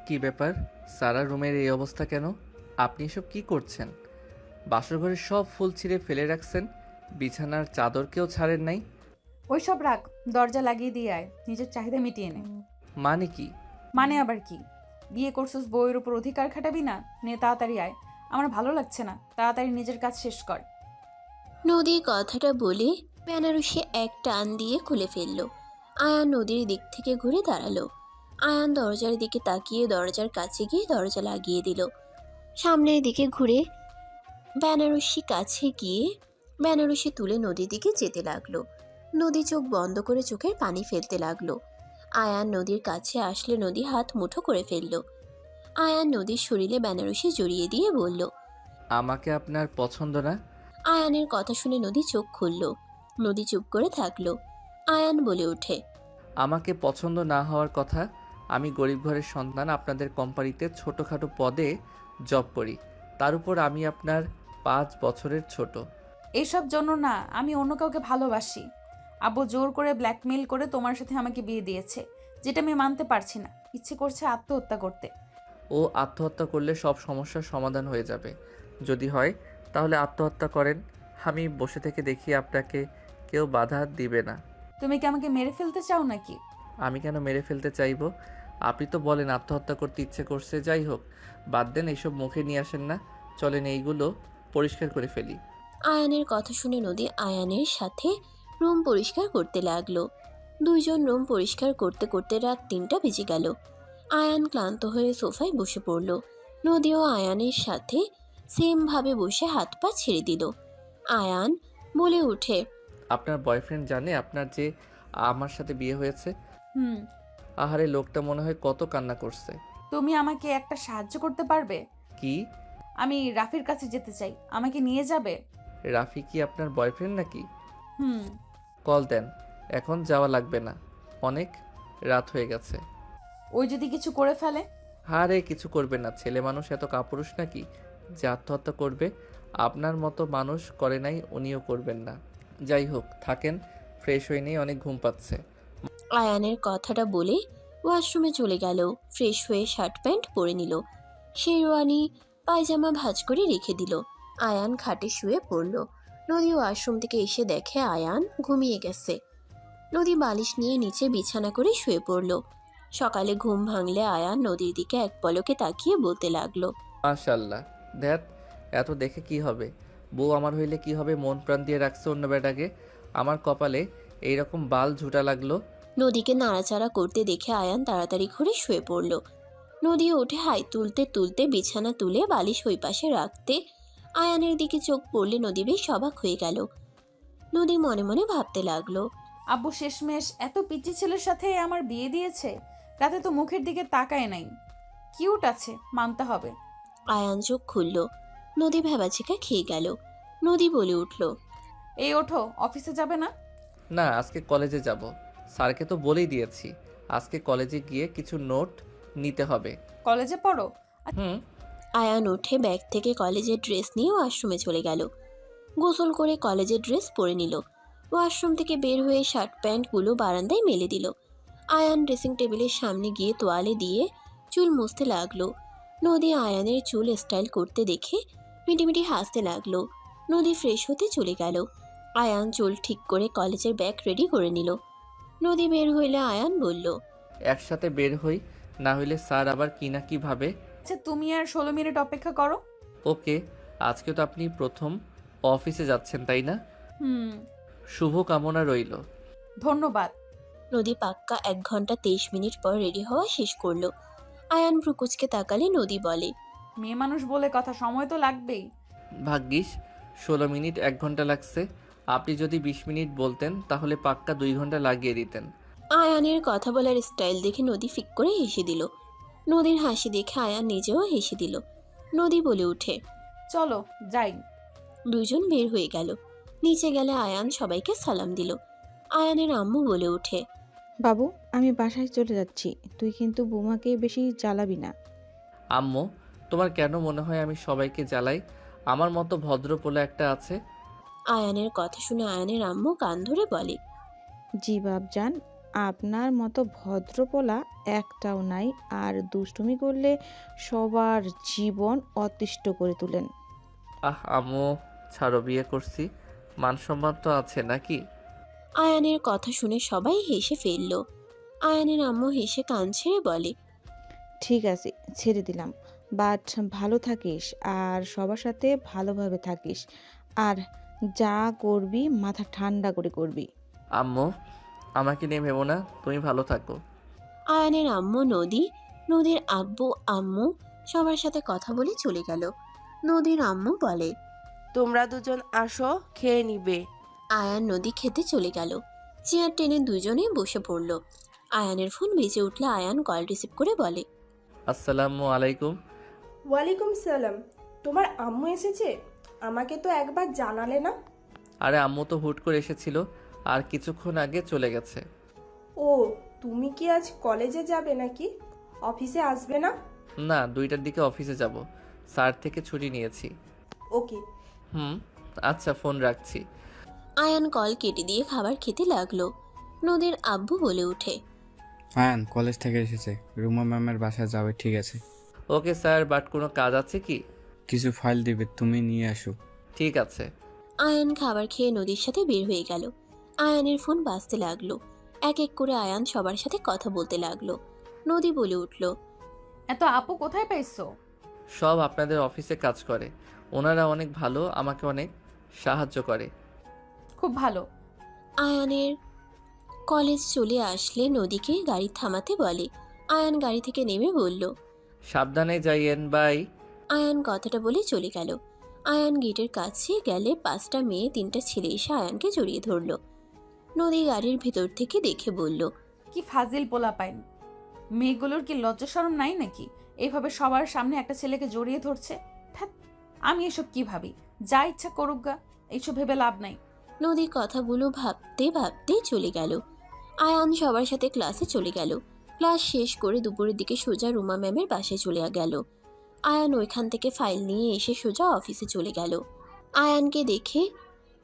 কি ব্যাপার? সারা রুমের এই অবস্থা কেন? আপনি এসব কি করছেন? বাসর ঘরের সব ফুল ছিঁড়ে ফেলে রাখছেন, বিছানার চাদরকেও ছাড়েন নাই। ওইসব রাখ, দরজা লাগিয়ে দিয়ে আয়, নিজের চাহিদা মিটিয়ে নে। মানে কি? মানে আবার কি? বিয়ে করছিস, বউয়ের উপর অধিকার খাটাবি না? নে তাড়াতাড়ি আয়, আমার ভালো লাগছে না, তাড়াতাড়ি নিজের কাজ শেষ কর। নদী কথাটা বলে বেনারসি এক টান দিয়ে খুলে ফেলল। আয়ান নদীর দিক থেকে ঘুরে দাঁড়ালো। আয়ান দরজার দিকে তাকিয়ে দরজার কাছে গিয়ে দরজা লাগিয়ে দিল। সামনের দিকে ঘুরে বেনারসি কাছে গিয়ে বেনারসি তুলে নদীর দিকে যেতে লাগলো। নদী চোখ বন্ধ করে চোখের পানি ফেলতে লাগলো। আয়ান নদীর কাছে আসলে নদী হাত মুঠো করে ফেলল। আয়ান নদীর শরীরে বেনারসি জড়িয়ে দিয়ে বলল, আমাকে আপনার পছন্দ না? আয়ানের কথা শুনে নদী চোখ খুলল। নদী চুপ করে থাকলো। আয়ান বলে ওঠে, আমাকে পছন্দ না হওয়ার কথা? আমি গরিব ঘরের সন্তান, আপনাদের কোম্পানিতে ছোটোখাটো পদে জব করি, তার উপর আমি আপনার 5 বছরের ছোট। এইসব জন্য না, আমি অন্য কাউকে ভালোবাসি। আব্বু জোর করে ব্ল্যাকমেইল করে তোমার সাথে আমাকে বিয়ে দিয়েছে, যেটা আমি মানতে পারছি না। ইচ্ছে করছে আত্মহত্যা করতে। ও আত্মহত্যা করলে সব সমস্যার সমাধান হয়ে যাবে। যদি হয় তাহলে আত্মহত্যা করেন, আমি বসে থেকে দেখি, আপনাকে কেউ বাধা দিবে না। তুমি কি আমাকে মেরে ফেলতে চাও নাকি? আমি কেন মেরে ফেলতে চাইবো? আপনি তো বলেন আত্মহত্যা করতে ইচ্ছে করছে। যাই হোক, বাদ দেন, এইসব মুখে নিয়ে আসেন না। চলেন এইগুলো পরিষ্কার করে ফেলি। আয়ানের কথা শুনে নদী আয়ানের সাথে রুম পরিষ্কার করতে লাগলো। দুইজন রুম পরিষ্কার করতে করতে রাত 3টা বেজে গেল। আয়ান ক্লান্ত হয়ে সোফায় বসে পড়ল। নদীও আয়ানের সাথে সেম ভাবে বসে হাত পা ছেড়ে দিল। আয়ান বলে ওঠে, আপনার বয়ফ্রেন্ড জানে আপনার যে আমার সাথে বিয়ে হয়েছে? হুম। আহারে, লোকটা মনে হয় কত কান্না করছে। তুমি আমাকে একটা সাহায্য করতে পারবে? কি? আমি রাফির কাছে যেতে চাই, আমাকে নিয়ে যাবে? রাফি কি আপনার বয়ফ্রেন্ড নাকি? হুম। কল দেন, এখন যাওয়া লাগবে না, অনেক রাত হয়ে গেছে। ওই যদি কিছু করে ফেলে? আরে কিছু করবে না, ছেলে মানুষ এত কাপুরুষ নাকি যে আত্মহত্যা করবে? আপনার মতো মানুষ করে নাই, উনিও করবেন না। যাই হোক, থাকেন, ফ্রেশ হয়ে নেই, অনেক ঘুম পাচ্ছে। আয়ানের কথাটা বলে ওয়াশরুমে চলে গেল। ফ্রেশ হয়ে শার্ট প্যান্ট পরে নিল। শেরওয়ানি পায়জামা ভাঁজ করে রেখে দিল। আয়ান খাটে শুয়ে পড়ল। নদী ওয়াশরুম থেকে এসে দেখে আয়ান ঘুমিয়ে গেছে। নদী বালিশ নিয়ে নিচে বিছানা করে শুয়ে পড়ল। সকালে ঘুম ভাঙলে আয়ান নদীর দিকে এক পলকে তাকিয়ে বলতে লাগলো, মাশাল্লাহ, ধ্যাত, এত দেখে কি হবে? বউ আমার হইলে কি হবে? মন প্রাণ দিয়ে রাখছে অন্য বেটাকে, আমার কপালে এইরকম বাল ঝুটা লাগলো। নদীকে নাড়াচাড়া করতে দেখে আয়ান তাড়াতাড়ি ঘুরে শুয়ে পড়ল। নদী উঠে হাই তুলতে তুলতে বিছানা তুলে বালিশ ওই পাশে রাখতে আয়ানের দিকে চোখ পড়লে নদী বেশ অবাক হয়ে গেল। নদী মনে মনে ভাবতে লাগলো, আব্বু শেষমেশ এত পিচ্চি ছেলের সাথে আমার বিয়ে দিয়েছে। রাতে তো মুখের দিকে তাকায় নাই। কিউট আছে, মানতে হবে। আয়ান চোখ খুলল। নদী ভেবাচিকা খেয়ে গেল। নদী বলে উঠল, এই ওঠো, অফিসে যাবে না? না, আজকে কলেজে যাব। স্যারকে তো বলেই দিয়েছি, আজকে কলেজে গিয়ে কিছু নোট নিতে হবে। কলেজে পড়ো? হুম। আয়ান উঠে ব্যাগ থেকে কলেজের ড্রেস নিয়ে ওয়াশরুমে চলে গেল। গোসল করে কলেজের ড্রেস পরে নিল। ওয়াশরুম থেকে বের হয়ে শার্ট প্যান্টগুলো বারান্দায় মেলে দিল। আয়ান ড্রেসিং টেবিলের সামনে গিয়ে তোয়ালে দিয়ে চুল মুছতে লাগলো। নদী আয়ানের চুল স্টাইল করতে দেখে মিটিমিটি হাসতে লাগলো। নদী ফ্রেশ হতে চলে গেল। আয়ান চুল ঠিক করে কলেজের ব্যাগ রেডি করে নিল। নদী বের হইলে আয়ান বলল, একসাথে বের হই, না হইলে স্যার আবার কি না কি ভাবে। আচ্ছা, তুমি আর 16 মিনিট অপেক্ষা করো। ওকে। আজকে তো আপনি প্রথম অফিসে যাচ্ছেন, তাই না? হুম। শুভ কামনা রইল। ধন্যবাদ। নদী পাক্কা 1 ঘন্টা 23 মিনিট পর রেডি হওয়া শেষ করলো। আয়ান ভ্রুকুচকে তাকালে নদী বলে, মেয়ে মানুষ বলে কথা, সময় তো লাগবেই। ভাগ্যিস 16 মিনিট 1 ঘন্টা লাগছে। আপনি যদি 20 মিনিট বলতেন তাহলে পাক্কা 2 ঘন্টা লাগিয়ে দিতেন। আয়ানের কথা বলার স্টাইল দেখে নদী ফিক করে হেসে দিল। নদীর হাসি দেখে আয়ান নিজেও হেসে দিল। নদী বলে উঠে, চলো যাই। দুইজন বের হয়ে গেল। নিচে গেলে আয়ান সবাইকে সালাম দিল। আয়ানের আম্মু বলে ওঠে, বাবু, আমি বাসায় চলে যাচ্ছি, তুই কিন্তু বৌমাকে বেশি জ্বালাবি না। আম্মু, তোমার কেন মনে হয় আমি সবাইকে জ্বালাই? আমার মতো ভদ্র পোলা একটা আছে। আয়ানের কথা শুনে আয়ানের আম্মু কান ধরে বলে, জি বাপজান, আপনার মতো ভদ্রপোলা একটাও নাই, আর দুষ্টুমি করলে সবার জীবন অতিষ্ঠ করে তুলেন। আম্মু ছাড়ো, বিয়ে করছি, মান সম্মান তো আছে নাকি? আয়ানের কথা শুনে সবাই হেসে ফেলল। আয়ানের আম্মু হেসে কান ছেড়ে বলে, ঠিক আছে, ছেড়ে দিলাম, বাট ভালো থাকিস আর সবার সাথে ভালোভাবে থাকিস, আর যা করবি মাথা ঠান্ডা করে করবি। আম্মু আমাকে নিয়ে ভেবো না, তুমি ভালো থাকো। আয়ানের আম্মু নদীর আব্বু আম্মু সবার সাথে কথা বলে চলে গেল। নদীর আম্মু বলে, তোমরা দুজন আসো, খেয়ে নিবে। আয়ান নদী খেতে চলে গেল। চেয়ার টেনে দুজনেই বসে পড়ল। আয়ানের ফোন বেজে উঠলে আয়ান কল রিসিভ করে বলে, আসসালামু আলাইকুম। ওয়ালাইকুম সালাম। তোমার আম্মু এসেছে? আমাকে তো একবার জানালে না। আরে আম্মু তো হুট করে এসেছিল, আর কিছুক্ষণ আগে চলে গেছে। ও, তুমি কি আজ কলেজে যাবে নাকি অফিসে আসবে না? না, 2টার দিকে অফিসে যাব, স্যার থেকে ছুটি নিয়েছি। ওকে। আচ্ছা, ফোন রাখছি। আয়ান কল কেটে দিয়ে খাবার খেতে লাগলো। নদীর আব্বু বলে ওঠে, আয়ান কলেজ থেকে এসেছে, রুমা ম্যামের বাসায় যাবে, ঠিক আছে? ওকে স্যার, বাট কোনো কাজ আছে কি? কিছু ফাইল দিবে, তুমি নিয়ে আসো। ঠিক আছে। আয়ান খাবার খেয়ে নদীর সাথে বের হয়ে গেল। আয়ানের ফোন বাজতে লাগলো। এক এক করে আয়ান সবার সাথে কথা বলতে লাগলো। নদী বলে উঠল, এত আপু কোথায় পাইছো? সব আপনাদের অফিসে কাজ করে, ওনারা অনেক ভালো, আমাকে অনেক সাহায্য করে। খুব ভালো। আয়ানের কলেজ চলে আসলে নদীকে গাড়ি থামাতে বলে। আয়ান গাড়ি থেকে নেমে বলল, সাবধানে যাইয়েন, বাই। আয়ান কথাটা বলে চলে গেল। আয়ান গেটের কাছে গেলে 5টা মেয়ে 3টা ছেলে এসে আয়ানকে জড়িয়ে ধরল। নদী গাড়ির ভিতর থেকে দেখে বলল, কি ফাজিল পোলা পাইন, মেয়েগুলোর কি লজ্জা শরম নাই নাকি? এইভাবে সবার সামনে একটা ছেলেকে জড়িয়ে ধরছে। ধ্যাৎ, আমি এসব কি ভাবি? যা ইচ্ছা করুক গা, এইসব ভেবে লাভ নাই। নদী কথাগুলো ভাবতে ভাবতে চলে গেল। আয়ান সবার সাথে ক্লাসে চলে গেল। ক্লাস শেষ করে দুপুরের দিকে সোজা রুমা ম্যামের বাসায় চলে গেল। আয়ান ওইখান থেকে ফাইল নিয়ে এসে সোজা অফিসে চলে গেল। আয়ানকে দেখে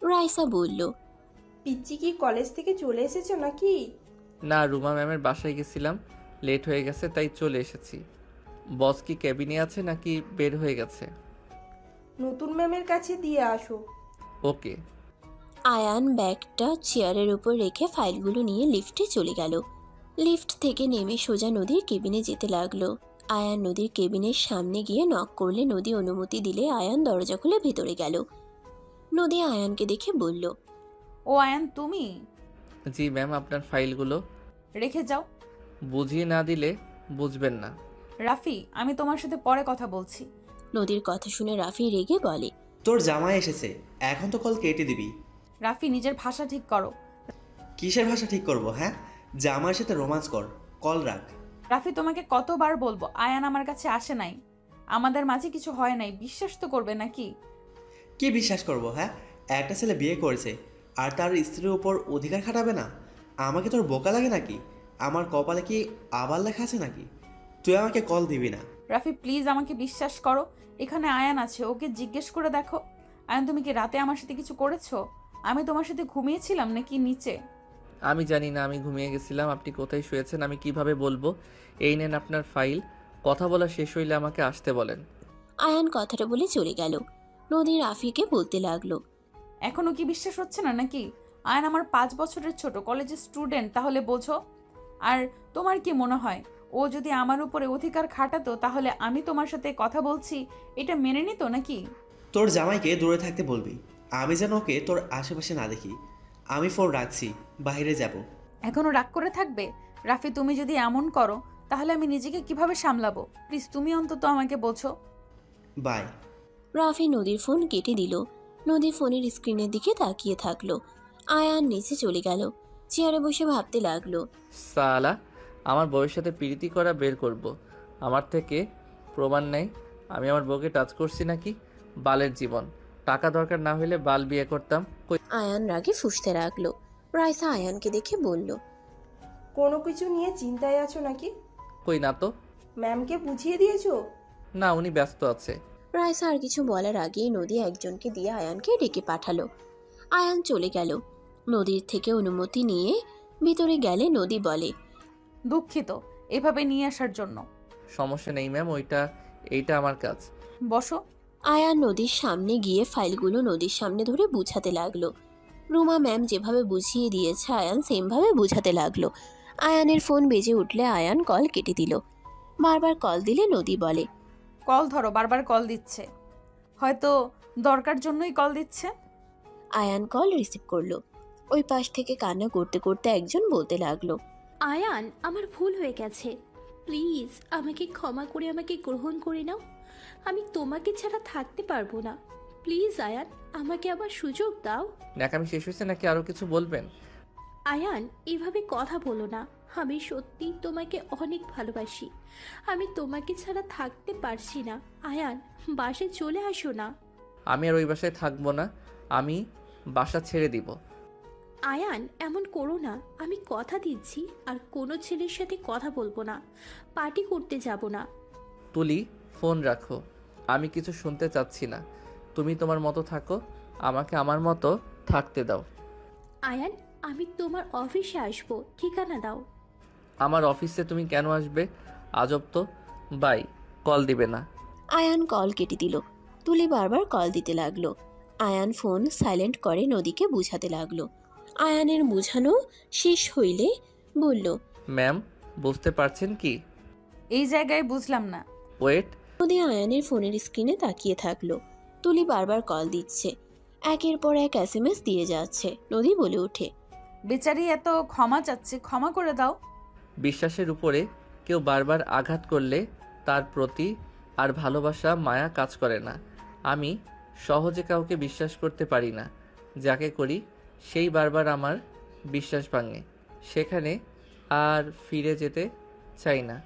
রাইসা বলল, পিচ্চি কি কলেজ থেকে চলে এসেছো নাকি? না, রুমা ম্যামের বাসায় গেছিলাম, লেট হয়ে গেছে তাই চলে এসেছি। বস কি ক্যাবিনে আছে নাকি বের হয়ে গেছে? নতুন ম্যামের কাছে দিয়ে আসো। ওকে। আয়ান ব্যাগটা চেয়ারের উপর রেখে ফাইলগুলো নিয়ে লিফটে চলে গেল। লিফট থেকে নেমে সোজা নদীর কেবিনে যেতে লাগলো। আয়ান নদীর কেবিনের সামনে গিয়ে নক করলে নদী অনুমতি দিলে আয়ান দরজা খুলে ভেতরে গেল। নদী আয়ানকে দেখে বলল, ও আয়ান, তুমি? জি ম্যাম, আপনার ফাইলগুলো। রেখে যাও। বুঝিয়ে না দিলে বুঝবেন না। রাফি, আমি তোমার সাথে পরে কথা বলছি। নদীর কথা শুনে রাফি রেগে বলে, তোর জামাই এসেছে, এখন তো কল কেটে দিবি। রাফি, নিজের ভাষা ঠিক করো। কিসের ভাষা ঠিক করব? হ্যাঁ, জামাইয়ের সাথে রোমান্স কর, কল রাখ। রাফি, তোমাকে কতবার বলবো আয়ান আমার কাছে আসে নাই, আমাদের মাঝে কিছু হয় নাই, বিশ্বাস তো করবে নাকি? কি বিশ্বাস করব? হ্যাঁ, একটা ছেলে বিয়ে করেছে আর তার স্ত্রীর উপর অধিকার খাটাবে না? আমাকে তোর বোকা লাগে নাকি? আমার কপালে কি আবার লেখা আছে নাকি? তুই আমাকে কল দিবি না। রাফি, প্লিজ আমাকে বিশ্বাস করো, এখানে আয়ান আছে, ওকে জিজ্ঞেস করে দেখো। আয়ান, তুমি কি রাতে আমার সাথে কিছু করেছো? আমি তোমার সাথে ঘুমিয়েছিলাম নাকি নিচে? আমি জানি না, আমি ঘুমিয়ে গেছিলাম। আপনি কোথায় শুয়েছেন আমি কিভাবে বলবো? এই নেন আপনার ফাইল, কথা বলা শেষ হইলে আমাকে আসতে বলেন। আয়ান কথাটা বলে চলে গেল। নদী রাফিকে বলতে লাগলো, এখনো কি বিশ্বাস হচ্ছে না নাকি? আয়ান আমার 5 বছরের ছোট কলেজের স্টুডেন্ট, তাহলে বোঝো। আর তোমার কি মনে হয় ও যদি আমার উপরে অধিকার খাটাতো তাহলে আমি তোমার সাথে কথা বলছি এটা মেনে নিত নাকি? তোর জামাইকে দূরে থাকতে বলবি, আমি যেন ওকে তোর আশেপাশে না দেখি। আমি ফোন রাখছি, বাইরে যাব। এখনো রাগ করে থাকবে? রাফি, তুমি যদি এমন করো তাহলে আমি নিজেকে কিভাবে সামলাবো? প্লিজ তুমি অন্তত আমাকে বোঝো। বাই। রাফি নদীর ফোন কেটে দিল। নদী ফোনের স্ক্রিনের দিকে তাকিয়ে থাকলো। আয়ান নিচে চলে গেল। চেয়ারে বসে ভাবতে লাগলো, সালা, আমার বউয়ের সাথে প্রীতি করা বের করব। আমার থেকে প্রমাণ নেই আমি আমার বউকে টাচ করছি নাকি? বালের জীবন, টাকা দরকার না হলে বাল বিয়ে করতাম। আয়ান রাগে ফুঁসতে লাগলো। রাইসা আয়ানকে দেখে বলল, কোনো কিছু নিয়ে চিন্তায় আছো নাকি? কই না তো। ম্যামকে বুঝিয়ে দিয়েছো? না, উনি ব্যস্ত আছে। রাইসা আর কিছু বলার আগেই নদী একজনকে দিয়ে আয়ানকে ডেকে পাঠালো। আয়ান চলে গেল। নদীর থেকে অনুমতি নিয়ে ভিতরে গেলে নদী বলে, দুঃখিত এভাবে নিয়ে আসার জন্য। সমস্যা নেই ম্যাম, এইটা আমার কাজ। বসো। আয়ান নদীর সামনে গিয়ে ফাইলগুলো নদীর সামনে ধরে বুঝাতে লাগলো। রুমা ম্যাম যেভাবে বুঝিয়ে দিয়েছে আয়ান সেমভাবে বুঝাতে লাগলো। আয়ানের ফোন বেজে উঠলে আয়ান কল কেটে দিল। বারবার কল দিলে নদী বলে, কল ধরো, বারবার কল দিচ্ছে, হয়তো দরকার জন্যই কল দিচ্ছে। আয়ান কল রিসিভ করলো। ওই পাশ থেকে কান্না করতে করতে একজন বলতে লাগলো, আয়ান, আমার ভুল হয়ে গেছে, প্লিজ আমাকে ক্ষমা করে আমাকে গ্রহণ করে নাও। আমি তোমাকে ছাড়া থাকতে পারবো না। প্লিজ আয়ান, আমাকে আবার সুযোগ দাও। ন্যাকামি শেষ হয়েছে নাকি আরও কিছু বলবেন? আয়ান, এভাবে কথা বলো না। আমি সত্যি তোমাকে অনেক ভালোবাসি। আমি তোমাকে ছাড়া থাকতে পারছি না। আয়ান, বাসায় চলে আসো না। আমি আর ওই বাসায় থাকবো না, আমি বাসা ছেড়ে দিব। আয়ান, এমন করো না। আমি কথা দিচ্ছি আর কোনো ছেলের সাথে কথা বলবো না, পার্টি করতে যাব না। তুলি, ফোন রাখো, আমি কিছু শুনতে চাচ্ছি না। তুমি তোমার মতো থাকো, আমাকে আমার মতো থাকতে দাও। আয়ান, আমি তোমার অফিসে আসবো, ঠিকানা দাও। আমার অফিসে তুমি কেন আসবে? আজব তো। বাই, কল দিবে না। আয়ান কল কেটে দিল। তুলি বারবার কল দিতে লাগলো। আয়ান ফোন সাইলেন্ট করে নদীকে বুঝাতে লাগলো। আয়ানের বুঝানো শেষ হইলে বলল, ম্যাম, বুঝতে পারছেন কি? এই জায়গায় বুঝলাম না। ওয়েট। নদী আয়ানের ফোনের স্ক্রিনে তাকিয়ে থাকলো। তুলি বারবার কল দিচ্ছে, একের পর এক SMS দিয়ে যাচ্ছে। নদী বলে ওঠে, বেচারি এত ক্ষমা চাচ্ছে, ক্ষমা করে দাও। বিশ্বাসের উপরে কেউ বারবার আঘাত করলে তার প্রতি আর ভালোবাসা মায়া কাজ করে না। আমি সহজে কাউকে বিশ্বাস করতে পারি না। যাকে করি সেই বারবার আমার বিশ্বাস ভাঙে। সেখানে আর ফিরে যেতে চাই না।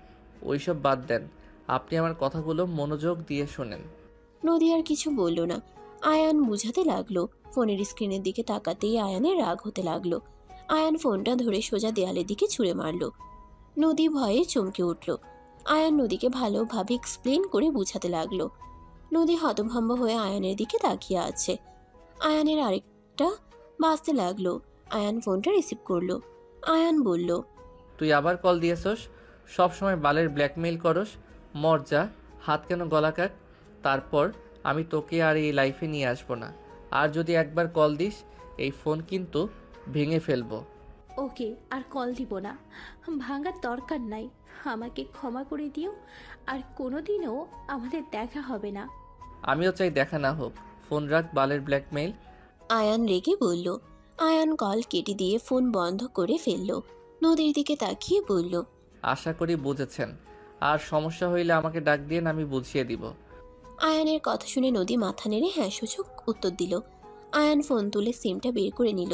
ওইসব বাদ দেন, আপনি আমার কথাগুলো মনোযোগ দিয়ে শোনেন। নদী আর কিছু বলল না। আয়ান বুঝাতে লাগলো। ফোনের স্ক্রিনের দিকে তাকাতেই আয়ানের রাগ হতে লাগলো। আয়ান ফোনটা ধরে সোজা দেয়ালের দিকে ছুঁড়ে মারল। নদী ভয়ে চমকে উঠল। আয়ান নদীকে ভালোভাবে এক্সপ্লেন করে বুঝাতে লাগলো। নদী হতভম্ব হয়ে আয়ানের দিকে তাকিয়ে আছে। আয়ানের আরেকটা বাজতে লাগলো। আয়ান ফোনটা রিসিভ করলো। আয়ান বলল, তুই আবার কল দিয়েছস? সব সময় বালের ব্ল্যাকমেইল করস। মর যা, হাত কেন গলা কাট। তারপর আমি তোকে আর এই লাইফে নিয়ে আসবো না। আর যদি একবার কল দিস, এই ফোন কিন্তু ভেঙে ফেলবো। ওকে, আর কল দিব না, ভাঙার দরকার নাই। আমাকে ক্ষমা করে দিও, আর কোনোদিনও আমাদের দেখা হবে না। আমিও চাই দেখা না হোক। ফোন রাখ, বালের ব্ল্যাকমেইল। আয়ান রেগে বলল। আয়ান কল কেটে দিয়ে ফোন বন্ধ করে ফেলল। নদীর দিকে তাকিয়ে বলল, আশা করি বুঝেছেন। আর সমস্যা হইলে আমাকে ডাক দিয়েন, আমি বুঝিয়ে দিব। আয়ানের কথা শুনে নদী মাথা নেড়ে হ্যাঁ সূচক উত্তর দিল। আয়ান ফোন তুলে সিমটা বের করে নিল।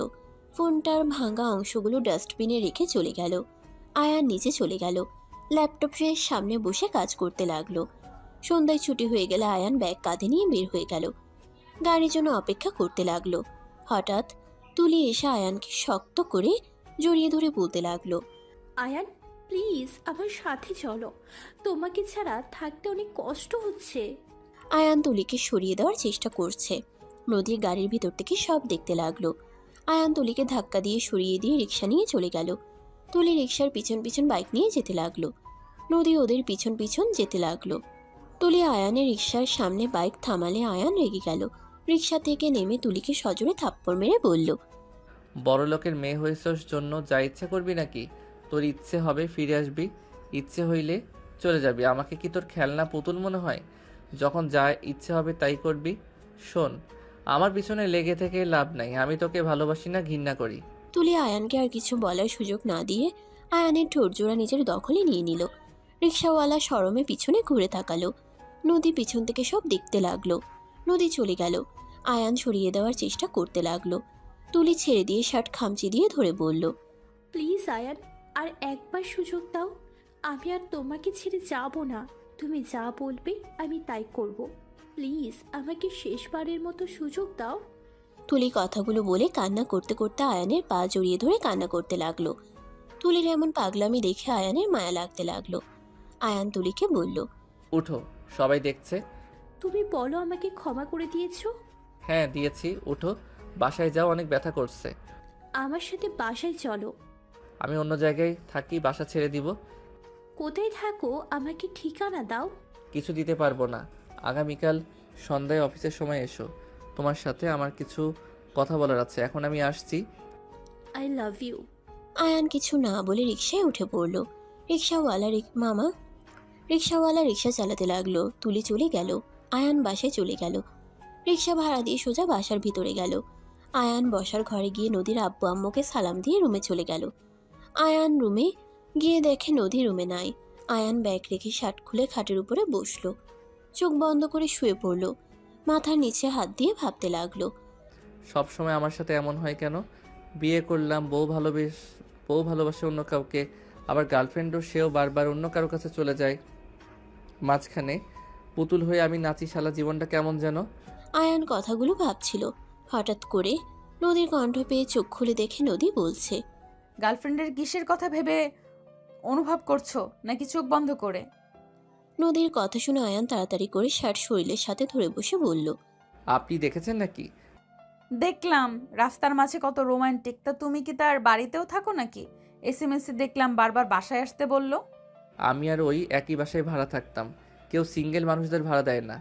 ফোনটার ভাঙা অংশগুলো ডাস্টবিনে রেখে চলে গেল। আয়ান নিচে চলে গেল। ল্যাপটপের সামনে বসে কাজ করতে লাগলো। সন্ধ্যায় ছুটি হয়ে গেলে আয়ান ব্যাগ কাঁধে নিয়ে বের হয়ে গেল। গাড়ির জন্য অপেক্ষা করতে লাগলো। হঠাৎ তুলি এসে আয়ানকে শক্ত করে জড়িয়ে ধরে বলতে লাগলো, আয়ান, প্লিজ আমার সাথে চলো। তোমাকে ছাড়া থাকতে অনেক কষ্ট হচ্ছে। আয়ান তুলিকে সরিয়ে দেওয়ার চেষ্টা করছে। নদীর গাড়ির ভিতর থেকে সব দেখতে লাগলো। আয়ান তুলিকে ধাক্কা দিয়ে সরিয়ে দিয়ে রিক্সা নিয়ে চলে গেল। তুলি রিক্সার পিছন পিছন বাইক নিয়ে যেতে লাগলো। নদী ওদের পিছন পিছন যেতে লাগলো। তুলি আয়ানের রিক্সার সামনে বাইক থামালে আয়ান রেগে গেল। রিক্সা থেকে নেমে তুলিকে সজোরে থাপ্পড় মেরে বলল, বড় লোকের মেয়ে হয়েছস জন্য যা ইচ্ছে করবি নাকি? তোর ইচ্ছে হবে ফিরে আসবি, ইচ্ছে হইলে চলে যাবি। আমাকে কি তোর খেলনা পুতুল মনে হয়? যখন যা ইচ্ছে হবে তাই করবি। শোন, আমার পিছনে লেগে থেকে লাভ নাই। আমি তোকে ভালোবাসি না, ঘৃণা করি। তুলি আয়ানকে আর কিছু বলার সুযোগ না দিয়ে আয়ানের ঠোঁটজোড়া নিজের দখলে নিয়ে নিল। রিক্সাওয়ালা শরমে পিছনে ঘুরে তাকালো। নদী পিছন থেকে সব দেখতে লাগলো। নদী চলে গেল। আয়ান সরিয়ে দেওয়ার চেষ্টা করতে লাগলো। তুলি ছেড়ে দিয়ে শার্ট খামচি দিয়ে ধরে বলল, প্লিজ আয়ান, আর একবার সুযোগ দাও। আমি আর তোমাকে ছেড়ে যাব না। তুমি যা বলবে আমি তাই করব। প্লিজ আমাকে শেষবারের মতো সুযোগ দাও। তুলি কথাগুলো বলে কান্না করতে করতে আয়ানের পা জড়িয়ে ধরে কান্না করতে লাগলো। তুলির এমন পাগলামি দেখে আয়ানের মায়া লাগতে লাগলো। আয়ান তুলিকে বলল, উঠো, সবাই দেখছে। তুমি বলো আমাকে ক্ষমা করে দিয়েছো। হ্যাঁ দিয়েছি, উঠো, বাসায় যাও, অনেক ব্যথা করছে। আমার সাথে বাসায় চলো। আমি অন্য জায়গায় থাকি, বাসা ছেড়ে দিব। কোথায় থাকো আমাকে ঠিকানা দাও। কিছু দিতে পারবো না। আগামীকাল সন্ধ্যায় অফিসের সময় এসো। তোমার সাথে আমার কিছু কথা বলার আছে। এখন আমি আসছি। I love you. আয়ান কিছু না বলে রিকশায় উঠে পড়ল। রিকশাওয়ালা রিকশা চালাতে লাগলো। তুলি চলে গেল। আয়ান বাসায় চলে গেল। রিকশা ভাড়া দিয়ে সোজা বাসার ভিতরে গেল। আয়ান বসার ঘরে গিয়ে নদীর আব্বু আম্মুকে সালাম দিয়ে রুমে চলে গেল। আয়ান রুমে গিয়ে দেখে নদী রুমে নাই। আয়ান ব্যাগ রেখে শার্ট খুলে খাটের উপরে বসলো। চোখ বন্ধ করে শুয়ে পড়ল। মাথার নিচে হাত দিয়ে ভাবতে লাগলো। সব সময় আমার সাথে এমন হয় কেন? বিয়ে করলাম, বউ ভালোবাসে অন্য কাউকে, আবার গার্লফ্রেন্ডও, সেও বারবার অন্য কারো কাছে চলে যায়। মাঝখানে পুতুল হয়ে আমি নাচি। শালা জীবনটা কেমন যেন। আয়ান কথাগুলো ভাবছিল। হঠাৎ করে নদীর কণ্ঠ পেয়ে চোখ খুলে দেখে নদী বলছে, গার্লফ্রেন্ডের কিসের কথা ভেবে অনুভব করছো নাকি চোখ বন্ধ করে? নদীর কথা শুনে আয়ান তাড়াতাড়ি করে শার্ট শরীরের সাথে ধরে বসে বলল, আপনি দেখেছেন নাকি? দেখলাম রাস্তার মাঝে কত রোমান্টিক। তা তুমি কি তার বাড়িতেও থাকো নাকি? এসএমএসে দেখলাম বারবার বাসায় আসতে বললো। আমি আর ওই একই বাসায় ভাড়া থাকতাম। কেউ সিঙ্গেল মানুষদের ভাড়া দেয় না।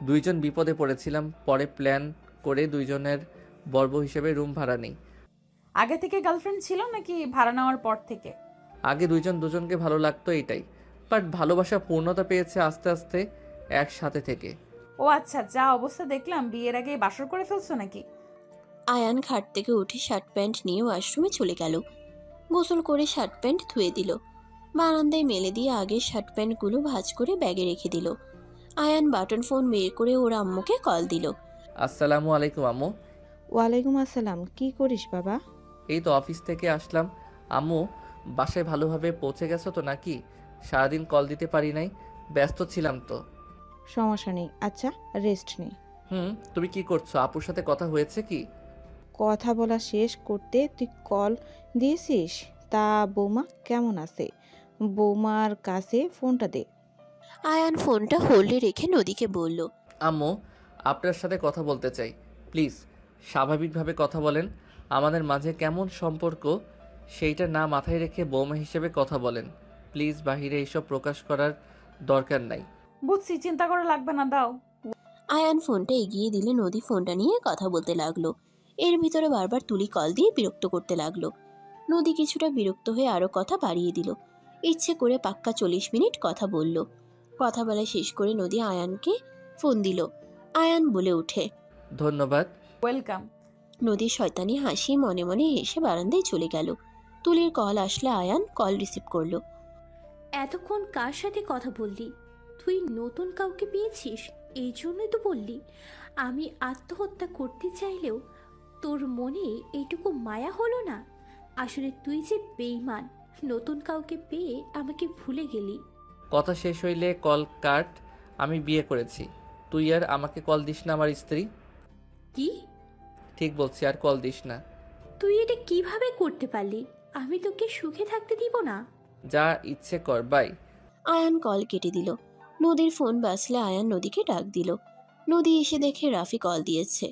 দুইজন বিপদে পড়েছিলাম, পরে প্ল্যান করে দুইজনের বর্ব হিসেবে রুম ভাড়া নেই। আগে থেকে গার্লফ্রেন্ড ছিল নাকি ভাড়া নেওয়ার পর থেকে? আগে দুইজন দুজনকে ভালো লাগতো, এইটাই। বাট ভালোবাসা পূর্ণতা পেয়েছে আস্তে আস্তে একসাথে থেকে। ও আচ্ছা, যা অবস্থা দেখলাম বিয়ের আগে বাসর করে ফেলছো নাকি? আয়ান খাট থেকে উঠে শার্ট প্যান্ট নিয়ে ওয়াশরুমে চলে গেল। গোসল করে শার্ট প্যান্ট ধুয়ে দিল। বারান্দায় মেলে দিয়ে আগের শার্ট প্যান্টগুলো ভাঁজ করে ব্যাগে রেখে দিল। আয়ান বাটন ফোন বের করে ওর আম্মুকে কল দিল। আসসালামু আলাইকুম আম্মু। ওয়ালাইকুম আসসালাম। কি করিস বাবা? এই তো অফিস থেকে আসলাম। আম্মু, বাসায় ভালোভাবে পৌঁছে গেছো তো নাকি? সারাদিন কল দিতে পারি নাই, ব্যস্ত ছিলাম তো। সমস্যা নেই, আচ্ছা রেস্ট নেই। তুমি কি করছো? আপুর সাথে কথা হয়েছে কি? কথা বলা শেষ করতে তুই কল দিয়েছিস? তা বৌমা কেমন আছে? বৌমার কাছে ফোনটা দে। আয়ান ফোনটা হোল্ডে রেখে নদীকে বলল, আম্মু, আপনার সাথে কথা বলতে চাই। প্লিজ স্বাভাবিকভাবে কথা বলেন। আমাদের মাঝে কেমন সম্পর্ক সেইটা না মাথায় রেখে বৌমা হিসেবে কথা বলেন। প্লিজ, বাহিরে এইসব প্রকাশ করার দরকার নাই। বুঝছি, চিন্তা করা লাগবে না, দাও। আয়ান ফোনটা এগিয়ে দিলে নদী ফোনটা নিয়ে কথা বলতে লাগলো। এর ভিতরে বারবার তুলি কল দিয়ে বিরক্ত করতে লাগলো। নদী কিছুটা বিরক্ত হয়ে আরো কথা বাড়িয়ে দিল। ইচ্ছে করে পাক্কা 40 মিনিট কথা বলল। কথা বলা শেষ করে নদী আয়ানকে ফোন দিল। আয়ান বলে ওঠে, ধন্যবাদ। ওয়েলকাম। নদীর শয়তানি হাসি মনে মনে হেসে বারান্দায় চলে গেল। তুলির কল আসলে আয়ান কল রিসিভ করলো। এতক্ষণ কার সাথে কথা বললি? তুই নতুন কাউকে পেয়েছিস, এই জন্যই তো বললি। আমি আত্মহত্যা করতে চাইলেও তোর মনে এইটুকু মায়া হলো না? আসলে তুই যে বেঈমান, নতুন কাউকে পেয়ে আমাকে ভুলে গেলি। কথা শেষ হইলে কল কাট। আমি বিয়ে করেছি। তুই আর আমাকে কল দিস না, আমার স্ত্রী। কি? ঠিক বলছি, আর কল দিস না। তুই এটা কিভাবে করতে পারলি? আমি তোকে সুখে থাকতে দিব না। যা ইচ্ছে কর, বাই। আয়ান কল কেটে দিল। নদীর ফোন বাজলে আয়ান নদীকে ডাক দিল। নদী এসে দেখে রাফি কল দিয়েছে।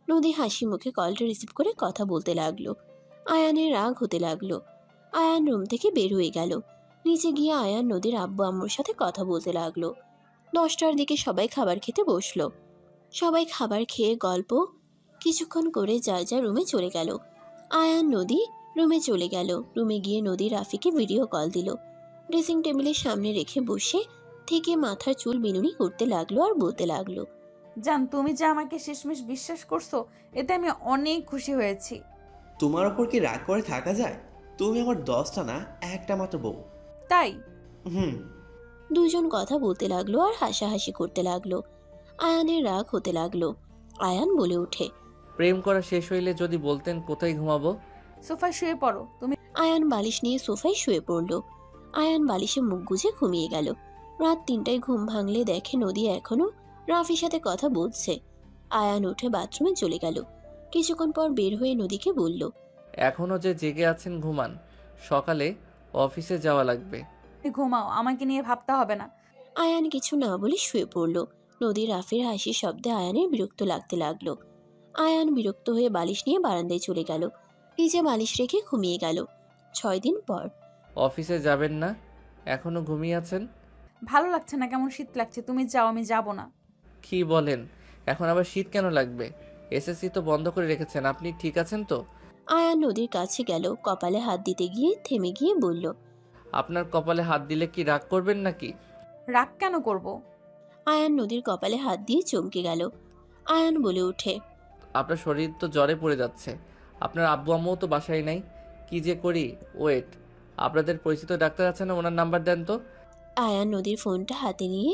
নদী হাসি মুখে কলটা রিসিভ করে কথা বলতে লাগলো। আয়ানের রাগ হতে লাগলো। আয়ান রুম থেকে বের হয়ে গেল। নিচে গিয়ে আয়ান নদীর আব্বু আম্মুর সাথে কথা বলতে লাগলো। 10টার দিকে সবাই খাবার খেতে বসলো। সবাই খাবার খেয়ে গল্প কিছুক্ষণ করে যার যার রুমে চলে গেল। আয়ান নদী রুমে চলে গেল। রুমে গিয়ে নদী রাফিকে ভিডিও কল দিল। ড্রেসিং টেবিলের সামনে রেখে বসে থেকে মাথার চুল বিনুনি করতে লাগলো আর বলতে লাগলো, জান, তুমি যে আমাকে শেষমেশ বিশ্বাস করছো, এতে আমি অনেক খুশি হয়েছি। তোমার ওপর কি রাগ করে থাকা যায়? তুমি আমার 10টা না, একটা মাত্র বউ। তাই? হুম। দুজন কথা বলতে লাগলো আর হাসাহাসি করতে লাগলো। আয়ানের রাগ হতে লাগলো। আয়ান বলে ওঠে, প্রেম করা শেষ হইলে যদি বলতেন কোথায় ঘুমাবো। সোফায় শুয়ে পড়ো তুমি। আয়ান বালিশ নিয়ে সোফায় শুয়ে পড়ল। আয়ান বালিশে মুখ গুজে ঘুমিয়ে গেল। রাত 3টায় ঘুম ভাঙলে দেখে নদী এখনো রাফির সাথে কথা বলছে। আয়ান উঠে বাথরুমে চলে গেল। কিছুক্ষণ পর বের হয়ে নদীকে বলল, এখনও যে জেগে আছেন ঘুমান, সকালে অফিসে যাওয়া লাগবে। তুমি ঘুমাও, আমাকে নিয়ে ভাবতে হবে না। আয়ান কিছু না বলে শুয়ে পড়ল। নদী রাফির হাসির শব্দে আয়ানের বিরক্ত লাগতে লাগলো। আয়ান বিরক্ত হয়ে বালিশ নিয়ে বারান্দায় চলে গেল। নিজে বালিশ রেখে ঘুমিয়ে গেল। 6 দিন পর। অফিসে যাবেন না? এখনো ঘুমিয়ে আছেন? ভালো লাগছে না, কেমন শীত লাগছে। তুমি যাও, আমি যাব না। কি বলেন? এখন আবার শীত কেন লাগবে? এসএসসি তো বন্ধ করে রেখেছেন, আপনি ঠিক আছেন তো? আয়ান নদীর কাছে গেল, কপালে হাত দিতে গিয়ে থেমে গিয়ে বলল, আপনার কপালে হাত দিলে কি রাগ করবেন নাকি? রাগ কেন করব? আয়ান নদীর কপালে হাত দিয়ে চমকে গেল। আয়ান বলে ওঠে, আপনার শরীর তো জ্বরে পড়ে যাচ্ছে। আপনার আব্বু আম্মুও তো বাসায় নাই। কি যে করি। ওয়েট, আপনাদের পরিচিত ডাক্তার আছে না? ওনার নাম্বার দেন তো। আয়ান নদীর ফোনটা হাতে নিয়ে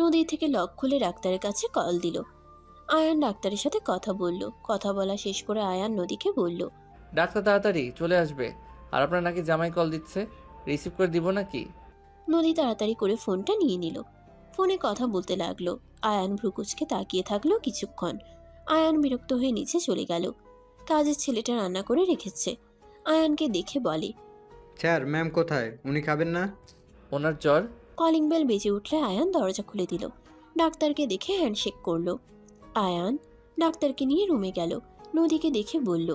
নদী থেকে লক খুলে ডাক্তারের কাছে কল দিল। আয়ান ডাক্তারের সাথে কথা বলল। কথা বলা শেষ করে আয়ান নদীকে বলল, ডাক্তার তাড়াতাড়ি চলে আসবে। আর আপনার নাকি জামাই কল দিচ্ছে, রিসিভ করে দিব নাকি? নদী তাড়াতাড়ি করে ফোনটা নিয়ে নিল। ফোনে কথা বলতে লাগলো। আয়ান ভ্রুকুচকে তাকিয়ে থাকলো কিছুক্ষণ। আয়ান বিরক্ত হয়ে নিচে চলে গেল। কাজের ছেলেটা রান্না করে রেখেছে। আয়ানকে দেখে বলে, স্যার ম্যাম কোথায়? উনি খাবেন না? ওনার জ্বর। কলিং বেল বেজে উঠলে আয়ান দরজা খুলে দিল। ডাক্তারকে দেখে হ্যান্ডশেক করলো। আয়ান ডাক্তারকে নিয়ে রুমে গেল। নদীকে দেখে বলল,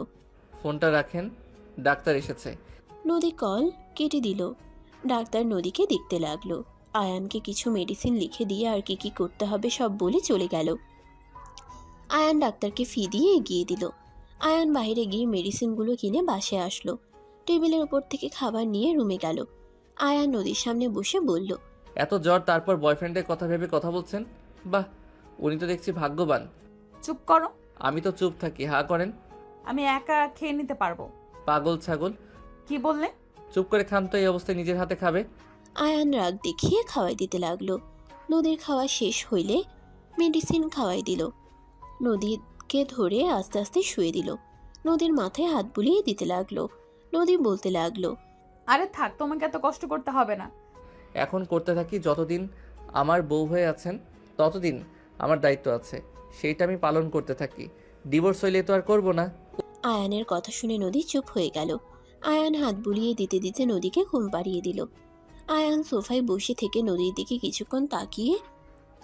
ফোনটা রাখেন, ডাক্তার এসেছে। নদী কল কেটে দিল। ডাক্তার নদীকে দেখতে লাগলো। আয়ানকে কিছু মেডিসিন লিখে দিয়ে আর কি কি করতে হবে সব বলে চলে গেল। আয়ান ডাক্তারকে ফি দিয়ে এগিয়ে দিল। আয়ান বাইরে গিয়ে মেডিসিনগুলো কিনে বাসায় আসলো। টেবিলের উপর থেকে খাবার নিয়ে রুমে গেল। আয়ান নদীর সামনে বসে বলল, এত জ্বর তারপর বয়ফ্রেন্ডের কথা ভেবে কথা বলছেন? বাহ, উনি তো দেখছি ভাগ্যবান। চুপ করো। আমি তো চুপ থাকি, হা করেন। আমি একা খেয়ে নিতে পারবো। পাগল ছাগল। কি বললে? চুপ করে খান তো, এই অবস্থায় নিজের হাতে খাবে। আয়ান রাগ দেখিয়ে খাওয়াই দিতে লাগলো। নদীর খাওয়া শেষ হইলে মেডিসিন খাওয়াই দিল। নদীকে ধরে আস্তে আস্তে শুয়ে দিল। নদীর মাথায় হাত বুলিয়ে দিতে লাগলো। নদী বলতে লাগলো, আরে থাক, তোমাকে এত কষ্ট করতে হবে না। এখন করতে থাকি, যতদিন আমার বউ হয়ে আছেন ততদিন আমার দায়িত্ব আছে, সেইটা আমি পালন করতে থাকি। ডিভোর্স হইলে তো আর করবো না। আয়ানের কথা শুনে নদী চুপ হয়ে গেল। আয়ান হাত বুলিয়ে দিতে দিতে নদীকে ঘুম পাড়িয়ে দিল। আয়ান সোফায় বসে থেকে নদীর দিকে কিছুক্ষণ তাকিয়ে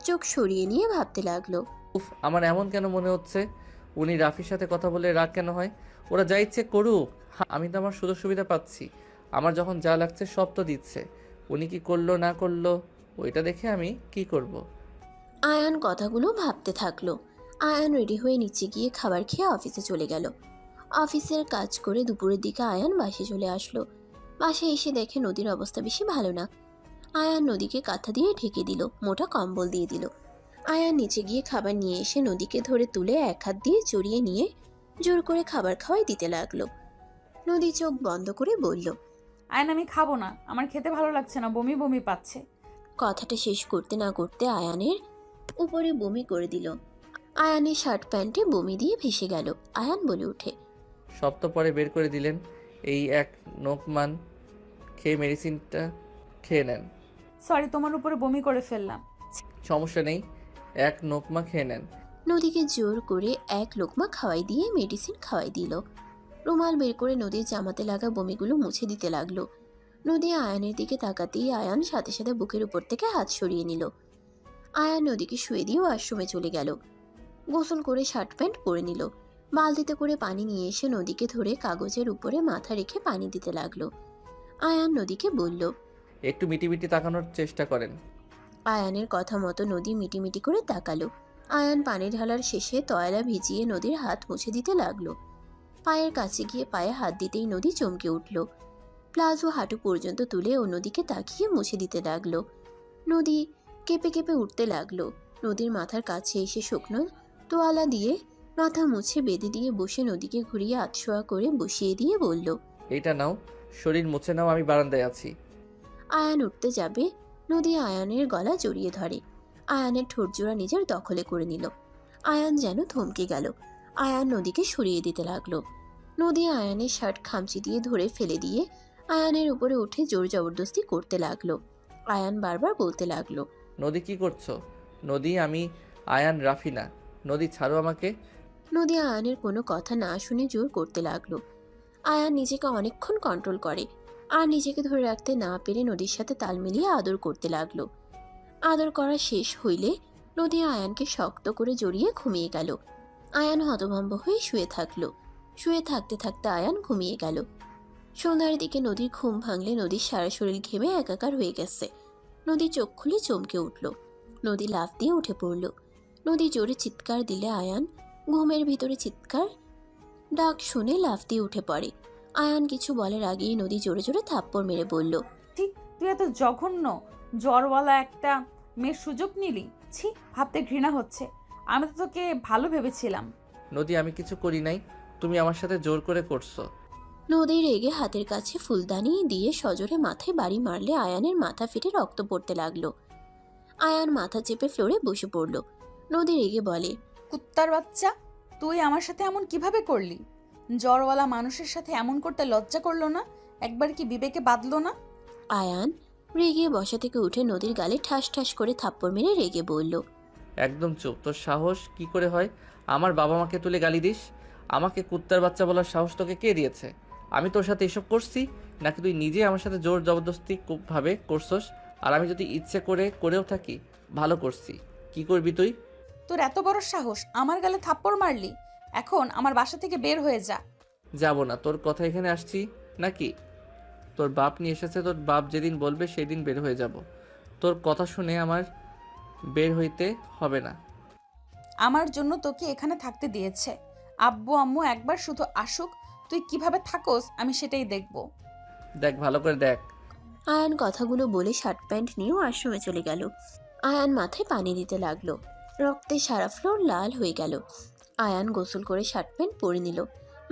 চোখ সরিয়ে নিয়ে ভাবতে লাগলো। উফ, আমার এমন কেন মনে হচ্ছে উনি রাফির সাথে কথা বলে রাগ কেন হয়? ওরা যা ইচ্ছে করুক, আমি তো আমার সুযোগ সুবিধা পাচ্ছি। আমার যখন যা লাগছে সব তো দিচ্ছে। উনি কি করলো না করলো ওইটা দেখে আমি কি করব। আয়ান কথাগুলো ভাবতে থাকলো। আয়ান রেডি হয়ে নিচে গিয়ে খাবার খেয়ে অফিসে চলে গেল। অফিসের কাজ করে দুপুরের দিকে আয়ান বাসে চলে আসলো। বাসায় এসে দেখে নদীর অবস্থা বেশি ভালো না। আয়ান নদীকে কাঁথা দিয়ে ঢেকে দিল, মোটা কম্বল দিয়ে দিল। আয়ান নিচে গিয়ে খাবার নিয়ে এসে নদীকে ধরে তুলে এক হাত দিয়ে জড়িয়ে নিয়ে জোর করে খাবার খাওয়াই দিতে লাগলো। নদী চোখ বন্ধ করে বলল, আয়ন, আমি খাবো না, আমার খেতে ভালো লাগছে না, বমি বমি পাচ্ছে। কথাটা শেষ করতে না করতে আয়ানের উপরে বমি করে দিল। আয়ানের শার্ট প্যান্টে বমি দিয়ে ভেসে গেল। আয়ান বলে ওঠে, সব তো পরে বের করে দিলেন। এই এক নোকমান খেয়ে মেডিসিনটা খেয়ে নেন। সরি, তোমার উপরে বমি করে ফেললাম। সমস্যা নেই, এক নোকমা খেয়ে নেন। নদীকে জোর করে এক লোকমা খাওয়াই দিয়ে মেডিসিন খাওয়াই দিল। রুমাল বের করে নদীর জামাতে লাগা বমিগুলো মুছে দিতে লাগলো। নদী আয়ানের দিকে তাকাতেই আয়ান সাথে সাথে বুকের উপর থেকে হাত সরিয়ে নিল। আয়ান নদীকে শুয়ে দিয়ে ওয়াশরুমে চলে গেল। গোসল করে শার্ট প্যান্ট পরে নিল। বালতিতে করে পানি নিয়ে এসে নদীকে ধরে কাগজের উপরে মাথা রেখে পানি দিতে লাগলো। আয়ান নদীকে বলল, একটু মিটিমিটি তাকানোর চেষ্টা করেন। আয়ানের কথা মতো নদী মিটিমিটি করে তাকালো। আয়ান পানি ঢালার শেষে তয়লা ভিজিয়ে নদীর হাত মুছে দিতে লাগলো। পায়ের কাছে গিয়ে পায়ে হাত দিতেই নদী চমকে উঠল। প্লাজো হাঁটু পর্যন্ত তুলে ও নদীকে তাকিয়ে মুছে দিতে লাগলো। নদী কেঁপে কেঁপে উঠতে লাগলো। নদীর মাথার কাছে এসে শুকনো তোয়ালা দিয়ে মাথা মুছে বেঁধে দিয়ে বসে নদীকে ঘুরিয়ে আতশোয়া করে বসিয়ে দিয়ে বলল, এইটা নাও, শরীর মুছে নাও, আমি বারান্দায় আছি। আয়ান উঠতে যাবে, নদী আয়ানের গলা জড়িয়ে ধরে। আয়ানের ঠোঁটজোড়া নিজের দখলে করে নিল। আয়ান যেন থমকে গেল। আয়ান নদীকে সরিয়ে দিতে লাগলো। নদী আয়ানের শার্ট খামচি দিয়ে ধরে ফেলে দিয়ে আয়ানের উপরে উঠে জোর জবরদস্তি করতে লাগলো। আয়ান বারবার বলতে লাগলো, নদী কি করছো? নদী, আমি আয়ান, রাফি না। নদী ছাড়ো আমাকে। নদী আয়ানের কোনো কথা না শুনে জোর করতে লাগলো। আয়ান নিজেকে অনেকক্ষণ কন্ট্রোল করে আর নিজেকে ধরে রাখতে না পেরে নদীর সাথে তাল মিলিয়ে আদর করতে লাগলো। আদর করা শেষ হইলে নদী আয়ানকে শক্ত করে জড়িয়ে ঘুমিয়ে গেল। আয়ান হতভম্ব হয়ে শুয়ে থাকলো। শুয়ে থাকতে থাকতে আয়ান ঘুমিয়ে গেল। সন্ধ্যার দিকে নদীর ঘুম ভাঙলে নদীর সারা শরীর ঘেমে একাকার হয়ে গেছে। নদী চোখ খুলে চমকে উঠল। নদী লাফ দিয়ে উঠে পড়ল। নদী জোরে চিৎকার দিলে আয়ান ঘুমের ভিতরে চিৎকার ডাক শুনে লাফ দিয়ে উঠে পড়ে। আয়ান কিছু বলার আগেই নদী জোরে জোরে থাপ্পড় মেরে বলল, ঠিক তুই এত জঘন্য জ্বরওয়ালা একটা মেয়ের সুযোগ নিলি। ছি, ভাবতে ঘৃণা হচ্ছে। আমি তো তোকে ভালো ভেবেছিলাম। নদী, আমি কিছু করি নাই, তুমি আমার সাথে জোর করে করছো। নদী রেগে হাতের কাছে ফুলদানি দিয়ে সজোরে মাথায় বাড়ি মারলে আয়ানের মাথা ফেটে রক্ত পড়তে লাগলো। আয়ান মাথা চেপে ফ্লোরে বসে পড়ল। নদী রেগে বলে, কুত্তার বাচ্চা, তুই আমার সাথে এমন কিভাবে করলি? জ্বরওয়ালা মানুষের সাথে এমন করতে লজ্জা করলো না? একবার কি বিবেকে বাঁধলো না? আয়ান রেগে বসা থেকে উঠে নদীর গালে ঠাস ঠাস করে থাপ্পড় মেরে রেগে বলল, একদম চুপ। তোর সাহস কি করে হয় আমার বাবা মাকে তুলে গালি দিস? আমাকে কুত্তার বাচ্চা বলার সাহস তোকে কে দিয়েছে? আমি তোর সাথে এসব করছি নাকি তুই নিজে আমার সাথে জোর জবরদস্তি ভাবে করছস? আর আমি যদি ইচ্ছে করে করেও থাকি, ভালো করছি। কি করবি তুই? তোর এত বড় সাহস, আমার গালে থাপ্পড় মারলি? এখন আমার বাসা থেকে বের হয়ে যা। যাব না। তোর কথা এখানে আসছি নাকি? তোর বাপ নিয়ে এসেছে, তোর বাপ যেদিন বলবে সেই দিন বের হয়ে যাব। তোর কথা শুনে আমার বের হইতে হবে না। আমার জন্য তোকে এখানে থাকতে দিয়েছে। আব্বু আম্মু একবার শুধু আসুক, তুই কিভাবে থাকোস আমি সেটাই দেখব। দেখ, ভালো করে দেখ। আয়ান কথাগুলো বলে শার্ট প্যান্ট নিয়ে ওয়াশরুমে চলে গেল। আয়ান মাথায় পানি দিতে লাগলো। রক্তে সারা ফ্লোর লাল হয়ে গেল। আয়ান গোসল করে শার্ট প্যান্ট পরে নিল।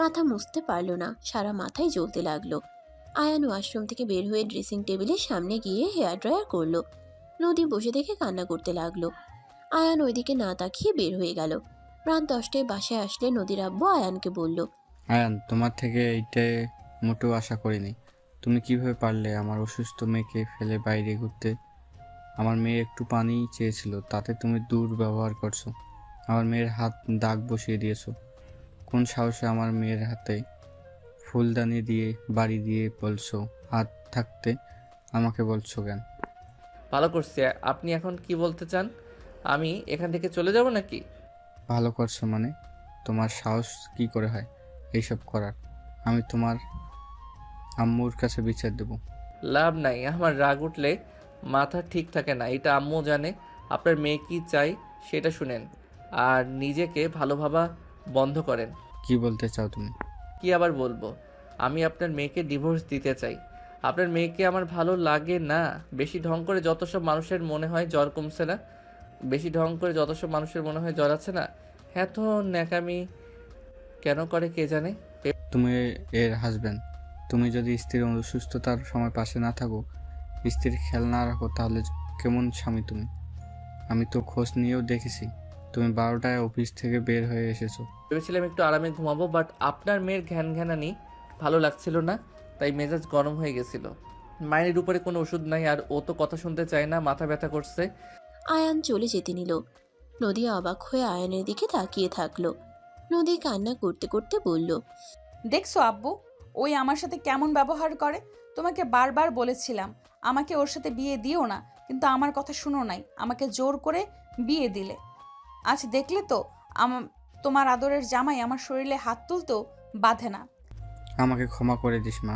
মাথা মুছতে পারল না, সারা মাথায় জ্বলতে লাগলো। আয়ান ওয়াশরুম থেকে বের হয়ে ড্রেসিং টেবিলের সামনে গিয়ে হেয়ার ড্রায়ার করলো। নদী বসে দেখে কান্না করতে লাগলো। আয়ান ওইদিকে না তাকিয়ে বের হয়ে গেল। রাত 10টায় বাসায় আসলে নদীর আব্বু আয়ানকে বলল, আয়ান, তোমার থেকে এইটাই মোটেও আশা করিনি। তুমি কিভাবে পারলে আমার অসুস্থ মেয়েকে ফেলে বাইরে ঘুরতে? আমার মেয়ে একটু পানি চেয়েছিল, তাতে তুমি দুর্ব্যবহার করছো। আমার মেয়ের হাত দাগ বসিয়ে দিয়েছো। কোন সাহসে আমার মেয়ের হাতে ফুলদানি দিয়ে বাড়ি দিয়ে বলছো হাত থাকতে আমাকে বলছো কেন? ভালো করছি। আপনি এখন কি বলতে চান? আমি এখান থেকে চলে যাব নাকি? ভালো করছো মানে? তোমার সাহস কি করে হয় এইসব করার? আমি তোমার আম্মুর কাছে বিচার দেবো। লাভ নাই, আমার রাগ উঠলে মাথা ঠিক থাকে না, এটা আম্মু জানে। আপনার মেয়ে কি চাই সেটা শুনেন, আর নিজেকে ভালো ভাবা বন্ধ করেন। কি বলতে চাও তুমি? কি আবার বলবো? আমি আপনার মেয়েকে ডিভোর্স দিতে চাই। আপনার মেয়েকে আমার ভালো লাগে না। বেশি ঢং করে যত সব মানুষের মনে হয় জ্বর কমছে না, বেশি ঢং করে যত সব মানুষের মনে হয় জ্বর আছে না, হ্যাঁ তো ন্যাকামি কেন করে কে জানে। তুমি এর হাজবেন্ড। তুমি যদি স্ত্রীর অসুস্থতার সময় পাশে না থাকো, স্ত্রীর খেয়াল না রাখো, তাহলে কেমন স্বামী তুমি? আমি তো খোঁজ নিয়েও দেখেছি তুমি 12টায় অফিস থেকে বের হয়ে এসেছো। ভেবেছিলাম একটু আরামে ঘুমাবো, বাট আপনার মেয়ের ঘ্যান ঘ্যানানি ভালো লাগছিল না, তাই মেজাজ গরম হয়ে গেছিল। মায়ের উপরে কোনো ওষুধ নাই, আর ও তো কথা শুনতে চায় না, মাথা ব্যথা করছে। আয়ান চলে যেতে নিল। নদী অবাক হয়ে আয়ানের দিকে তাকিয়ে থাকলো। নদী কান্না করতে করতে বলল, দেখছো আব্বু, ওই আমার সাথে কেমন ব্যবহার করে? তোমাকে বারবার বলেছিলাম আমাকে ওর সাথে বিয়ে দিও না, কিন্তু আমার কথা শুনো নাই, আমাকে জোর করে বিয়ে দিলে। আজ দেখলে তো তোমার আদরের জামাই আমার শরীরে হাত তুলতেও বাধে না। আমাকে ক্ষমা করে দিস মা,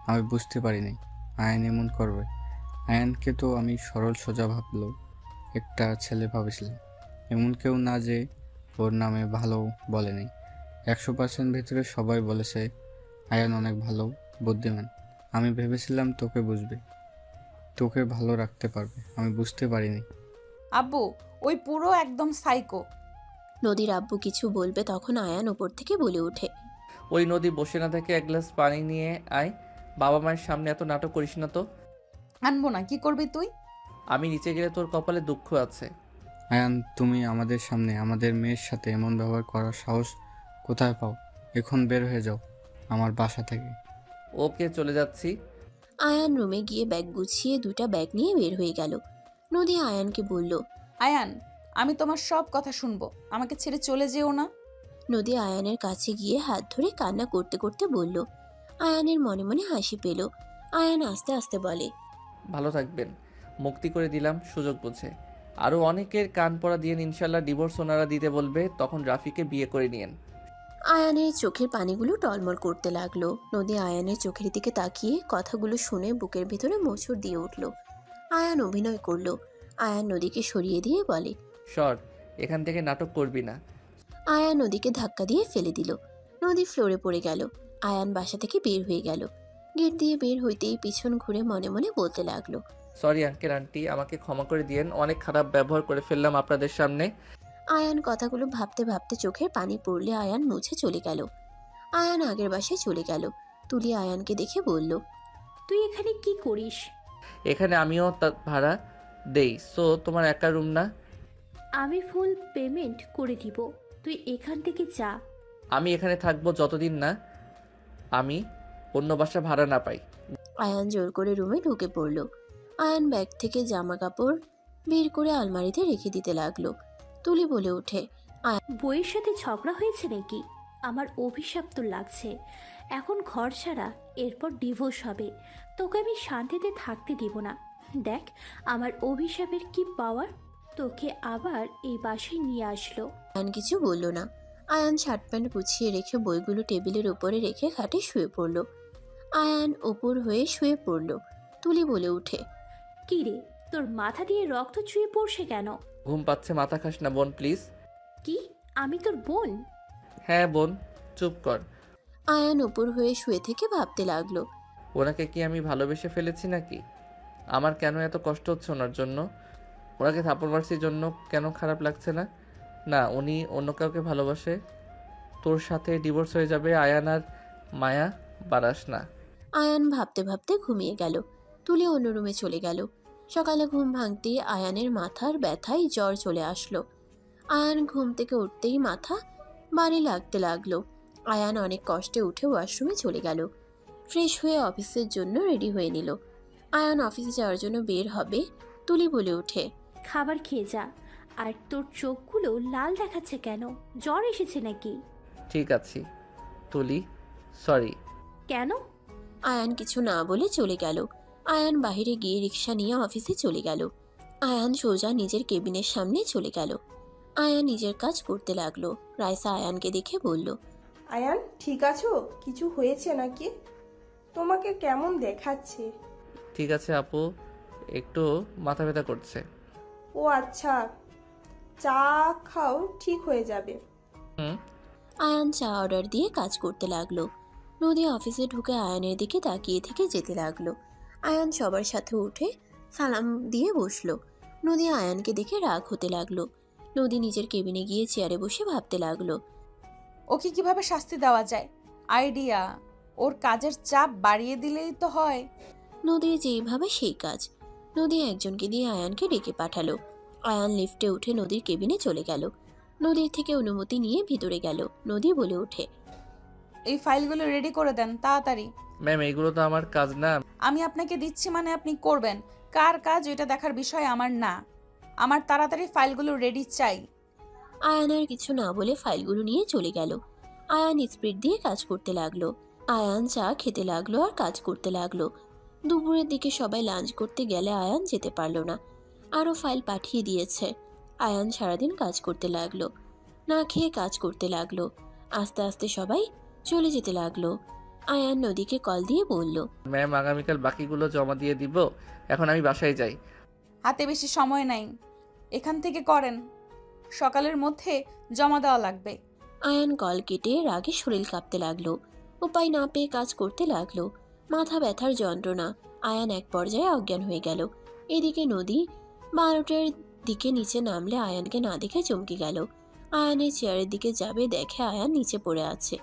আমি বুঝতে পারিনি আয়ন এমন করবে। আয়নকে তো আমি সরল সোজা ভাবলো একটা ছেলে ভাবেছিলাম, এমন কেউ না যে ওর নামে ভালো বলেনি। 100% ভেতরে সবাই বলেছে আয়ন অনেক ভালো, বুদ্ধিমান। আমি ভেবেছিলাম তোকে বুঝবে, তোকে ভালো রাখতে পারবে, আমি বুঝতে পারিনি। আব্বু, ওই পুরো একদম সাইকো। নদীর আব্বু কিছু বলবে তখন আয়ান উপর থেকে বলে ওঠে, ওই নদী বসে না থেকে এক গ্লাস পানি নিয়ে আয়। বাবা মায়ের সামনে এত নাটক করিস না তো। আনবো না, কি করবি তুই? আমি নিচে গেলে তোর কপালে দুঃখ আছে। আয়ান, তুমি আমাদের সামনে আমাদের মেয়ের সাথে এমন ব্যবহার করার সাহস কোথায় পাও? এখন বের হয়ে যাও আমার বাসা থেকে। ওকে, চলে যাচ্ছি। আয়ান রুমে গিয়ে ব্যাগ গুছিয়ে 2টা ব্যাগ নিয়ে বের হয়ে গেল। নদী আয়ানকে বলল, আয়ান, আমি তোমার সব কথা শুনবো, আমাকে ছেড়ে চলে যেও না। নদী আয়ানের কাছে গিয়ে হাত ধরে কান্না করতে করতে বলল। আয়ানের মনে মনে হাসি পেল। আয়ান আস্তে আস্তে বলে, ভালো থাকবেন। মুক্তি করে দিলাম সুযোগ বুঝে। আরও অনেকের কান পড়া দিয়ে ইনশাল্লাহ ডিভোর্স ওনারা দিতে বলবে, তখন রাফিকে বিয়ে করে নিয়েন। আয়ানের চোখের পানিগুলো টলমল করতে লাগলো। নদী আয়ানের চোখের দিকে তাকিয়ে কথাগুলো শুনে বুকের ভিতরে মোচড় দিয়ে উঠল। আয়ান অভিনয় করলো। আয়ান নদীকে সরিয়ে দিয়ে বলে, সর, এখান থেকে নাটক করবি না। আয়ান নদীকে ধাক্কা দিয়ে ফেলে দিল। নদী ফ্লোরে পড়ে গেল। আয়ান বাসা থেকে বের হয়ে গেল। গেট দিয়ে বের হইতেই পিছন ঘুরে মনে মনে বলতে লাগলো, সরি আঙ্কেল আন্টি, আমাকে ক্ষমা করে দিয়েন, অনেক খারাপ ব্যবহার করে ফেললাম আপনাদের সামনে। আয়ান কথাগুলো ভাবতে ভাবতে চোখের পানি পড়লে আয়ান মুছে চলে গেল। আয়ান আগের বাসায় চলে গেল। তুলি আয়ানকে দেখে বলল, তুই এখানে কি করিস? এখানে আমিও ভাড়া দেই, সো তোমার একা রুম না। আমি ফুল পেমেন্ট করে দিব, তুই এখান থেকে যা। আমি এখানে থাকবো যতদিন না আমি অন্য বাসা ভাড়া না পাই। আয়ান জোর করে রুমে ঢুকে পড়ল। আয়ান ব্যাগ থেকে জামা কাপড় বের করে আলমারিতে রেখে দিতে লাগলো। তুলি বলে ওঠে, বইয়ের সাথে ঝগড়া হয়েছে নাকি? আমার অভিশাপ তো লাগছে। এখন ঘর ছাড়া, এরপর ডিভোর্স হবে। তোকে আমি শান্তিতে থাকতে দিব না। দেখ আমার অভিশাপের কি পাওয়ার, তোকে আবার এই বাসায় নিয়ে আসলো। আয়ান কিছু বলল না। আয়ান শার্ট প্যান্ট গুছিয়ে রেখে বইগুলো টেবিলের উপরে রেখে খাটে শুয়ে পড়ল। আয়ান উপর হয়ে শুয়ে পড়ল। তুলি বলে ওঠে, কি রে, তোর মাথা দিয়ে রক্ত চুয়ে পড়ছে কেন? ঘুম পাচ্ছে, মাথা খাস না বোন প্লিজ। কি, আমি তোর বোন? হ্যাঁ বোন, চুপ কর। আয়ান উপর হয়ে শুয়ে থেকে ভাবতে লাগলো, ওনাকে কি আমি ভালোবেসে ফেলেছি নাকি? আমার কেন এত কষ্ট হচ্ছে ওনার জন্য? ওনাকে থাপ্পড় মারছির জন্য কেন খারাপ লাগছে না? না, উনি অন্য কাউকে ভালোবাসে। তোর সাথে ডিভোর্স হয়ে যাবে আয়ান, আর মায়া বাড়াস না। আয়ান ভাবতে ভাবতে ঘুমিয়ে গেল। তুলি অন্য রুমে চলে গেল। সকালে ঘুম ভাঙতেই আয়ানের মাথার ব্যথায় জ্বর চলে আসলো। আয়ান ঘুম থেকে উঠতেই মাথা ভারী লাগতে লাগলো। আয়ান অনেক কষ্টে উঠে ওয়াশরুমে চলে গেল। ফ্রেশ হয়ে অফিসের জন্য রেডি হয়ে নিল। আয়ান অফিসে যাওয়ার জন্য বের হবে। তুলি বলে ওঠে, খাবার খেয়ে যা। আর তোর চোখগুলো লাল দেখাচ্ছে কেন? জ্বর এসেছে নাকি? ঠিক আছে তুলি, সরি। কেন? আয়ান কিছু না বলে চলে গেল। আয়ান বাইরে গিয়ে রিক্সা নিয়ে অফিসে চলে গেল। আয়ান সোজা নিজের কেবিনের সামনে চলে গেল। আয়ান নিজের কাজ করতে লাগলো। রাইসা আয়ানকে দেখে বলল, আয়ান ঠিক আছো? কিছু হয়েছে নাকি? তোমাকে কেমন দেখাচ্ছে? ঠিক আছে আপু, একটু মাথা ব্যথা করছে। ও আচ্ছা, চা খাও, ঠিক হয়ে যাবে। হুম। আয়ান চা অর্ডার দিয়ে কাজ করতে লাগলো। নদী অফিসে ঢুকে আয়ানের দিকে তাকিয়ে থেকে যেতে লাগলো। আয়ান সবার সাথে উঠে সালাম দিয়ে বসলো। নদী আয়ানকে দেখে রাগ হতে লাগলো। নদী নিজের কেবিনে গিয়ে চেয়ারে বসে ভাবতে লাগলো, ওকে কিভাবে শাস্তি দেওয়া যায়? আইডিয়া, ওর কাজের চাপ বাড়িয়ে দিলেই তো হয়। নদীর যেইভাবে সেই কাজ। নদী একজনকে দিয়ে আয়ানকে ডেকে পাঠালো। আয়ান লিফটে উঠে নদীর কেবিনে চলে গেল। নদীর থেকে অনুমতি নিয়ে ভিতরে গেল। নদী বলে ওঠে, এই ফাইলগুলো রেডি করে দেন তাড়াতাড়ি। ম্যাম, এইগুলো তো আমার কাজ না। আমি আপনাকে দিচ্ছি মানে আপনি করবেন। কার কাজ এটা দেখার বিষয় আমার না। আমার তাড়াতাড়ি ফাইলগুলো রেডি চাই। আয়ান আর কিছু না বলে ফাইলগুলো নিয়ে চলে গেল। আয়ান স্পিড দিয়ে কাজ করতে লাগলো। আয়ান চা খেতে লাগলো আর কাজ করতে লাগলো। দুপুরের দিকে সবাই লাঞ্চ করতে গেলে আয়ান যেতে পারলো না। আরও ফাইল পাঠিয়ে দিয়েছে। আয়ান সারাদিন কাজ করতে লাগলো। না খেয়ে কাজ করতে লাগলো। আস্তে আস্তে সবাই চলে যেতে লাগলো। আয়ান নদীকে কল দিয়ে বলল, ম্যাম, আগামীকাল বাকিগুলো জমা দিয়ে দিব, এখন আমি বাসায় যাই। হাতে বেশি সময় নাই, এখান থেকে করেন, সকালের মধ্যে জমা দেওয়া লাগবে। আয়ান কল কেটে রাগে শরীর কাঁপতে লাগলো। উপায় না পেয়ে কাজ করতে লাগলো। মাথা ব্যথার যন্ত্রণা। আয়ান এক পর্যায়ে অজ্ঞান হয়ে গেল। এদিকে নদী 12টার দিকে নিচে নামলে আয়ানকে না দেখে চমকে গেল। আয়ানের চেয়ারের দিকে যাবে, দেখে আয়ান নিচে পড়ে আছে।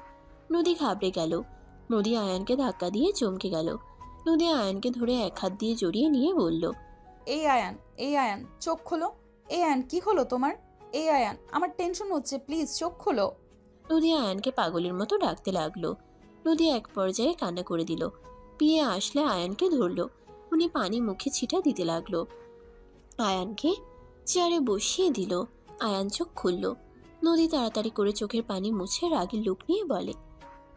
নদী ঘাবড়ে গেল। নদী আয়ানকে ধাক্কা দিয়ে চমকে গেল। নদী আয়ানকে ধরে এক হাত দিয়ে জড়িয়ে নিয়ে বলল, এই আয়ান, এই আয়ান, চোখ খোলো। এই আয়ান, কি হলো তোমার? এই আয়ান, আমার টেনশন হচ্ছে, প্লিজ চোখ খোলো। নদী আয়ানকে পাগলের মতো ডাকতে লাগলো। নদী এক পর্যায়ে কান্না করে দিল। পিয়ে আসলে আয়ানকে ধরলো। উনি পানি মুখে ছিটা দিতে লাগলো। আয়ানকে চেয়ারে বসিয়ে দিল। আয়ান চোখ খুলল। নদী তাড়াতাড়ি করে চোখের পানি মুছে রাগের লুক নিয়ে বলে,